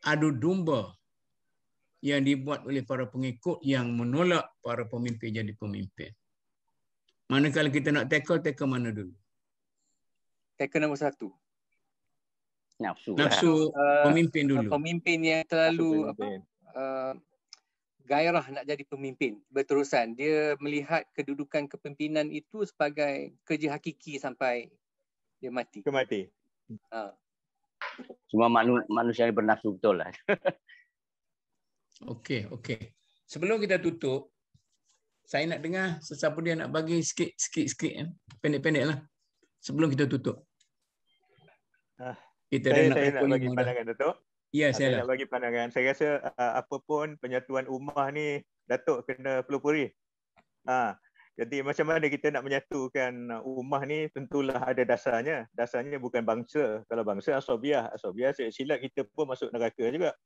adu domba yang dibuat oleh para pengikut yang menolak para pemimpin jadi pemimpin? Manakala kita nak tackle mana dulu? Tackle nombor 1. Nafsu pemimpin dulu. Pemimpin yang terlalu gairah nak jadi pemimpin berterusan. Dia melihat kedudukan kepimpinan itu sebagai kerja hakiki sampai dia mati. Kemati. Semua manusia bernafsu betul lah. Okey. Sebelum kita tutup, saya nak dengar sesiapa dia nak bagi sikit pendek-pendek lah sebelum kita tutup. Saya nak bagi pandangan Datuk. Ya, saya nak bagi pandangan. Saya rasa apa pun penyatuan ummah ni Datuk kena pelupuri. Jadi macam mana kita nak menyatukan ummah ni, tentulah ada dasarnya. Dasarnya bukan bangsa. Kalau bangsa asabiah silap kita pun masuk neraka juga.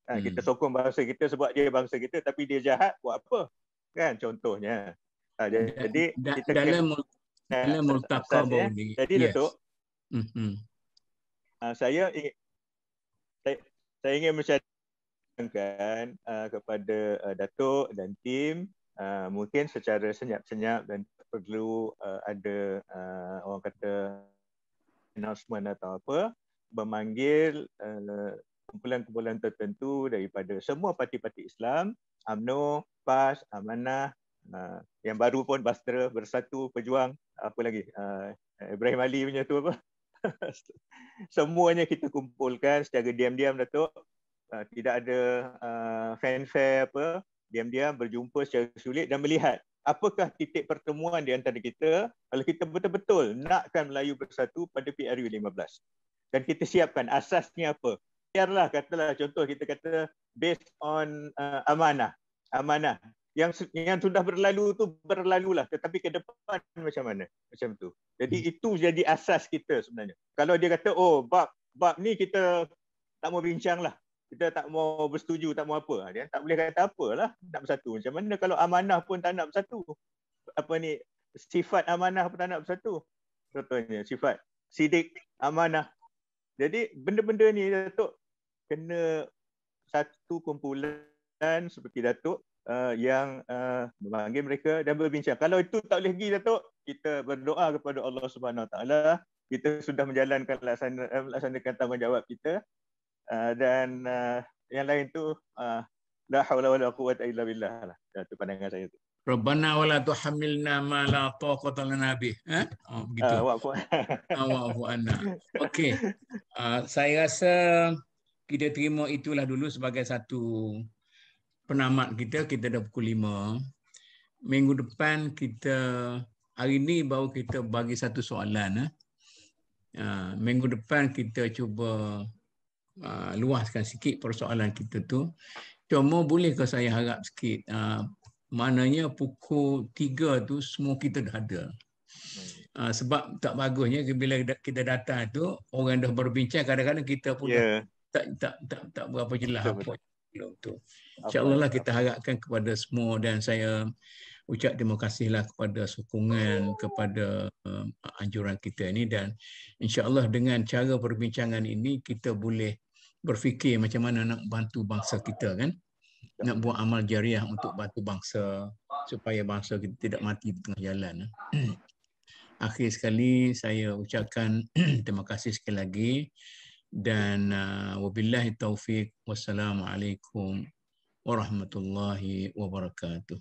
Kita sokong bangsa kita sebab dia bangsa kita, tapi dia jahat buat apa? Kan contohnya. Jadi kita dalam multaqabah ni. Jadi Datuk, saya ingin mencatatkan kepada Datuk dan tim, mungkin secara senyap-senyap dan perlu ada orang kata announcement atau apa, memanggil kumpulan-kumpulan tertentu daripada semua parti-parti Islam, UMNO, PAS, Amanah, yang baru pun Bastera, Bersatu, Pejuang, apa lagi, Ibrahim Ali punya tu apa. Semuanya kita kumpulkan secara diam-diam, Datuk. Tidak ada fanfare apa, diam-diam berjumpa secara sulit dan melihat apakah titik pertemuan di antara kita kalau kita betul-betul nakkan Melayu bersatu pada PRU 15. Dan kita siapkan asasnya apa. Biarlah katalah contoh kita kata based on amanah. Yang sudah berlalu tu berlalulah, tetapi ke depan macam mana? Macam tu. Jadi itu jadi asas kita sebenarnya. Kalau dia kata bab ni kita tak mau bincang lah, kita tak mau bersetuju, tak mau apa, dia tak boleh kata apalah nak bersatu. Macam mana kalau amanah pun tak nak bersatu? Sifat amanah pun tak nak bersatu. Contohnya sifat sidik, amanah. Jadi benda-benda ni Datuk kena satu kumpulan seperti Datuk yang memanggil mereka dan berbincang. Kalau itu tak boleh pergi Datuk, kita berdoa kepada Allah Subhanahu Wa Taala, kita sudah menjalankan melaksanakan tanggungjawab kita, dan yang lain tu la haula wala quwwata illa billah lah. Itu pandangan saya tu. Rabbana wala tuhammilna ma la taqata lana bih. Begitu. Wa'fu anna. Okey. Saya rasa kita terima itulah dulu sebagai satu penamat kita. Kita dah pukul 5. Minggu depan hari ni baru kita bagi satu soalan. Minggu depan kita cuba luaskan sikit persoalan kita tu. Cuma bolehkah saya harap sikit, maknanya pukul 3 tu semua kita dah ada. Sebab tak bagusnya bila kita datang tu orang dah berbincang, kadang-kadang kita pun tak berapa jelas apa tu. InsyaAllah lah kita harapkan kepada semua, dan saya ucap terima kasihlah kepada sokongan, kepada anjuran kita ini, dan insyaAllah dengan cara perbincangan ini kita boleh berfikir macam mana nak bantu bangsa kita, kan? Nak buat amal jariah untuk bantu bangsa supaya bangsa kita tidak mati di tengah jalan. Akhir sekali saya ucapkan terima kasih sekali lagi, dan wabillahi taufiq, wassalamualaikum warahmatullahi wabarakatuh.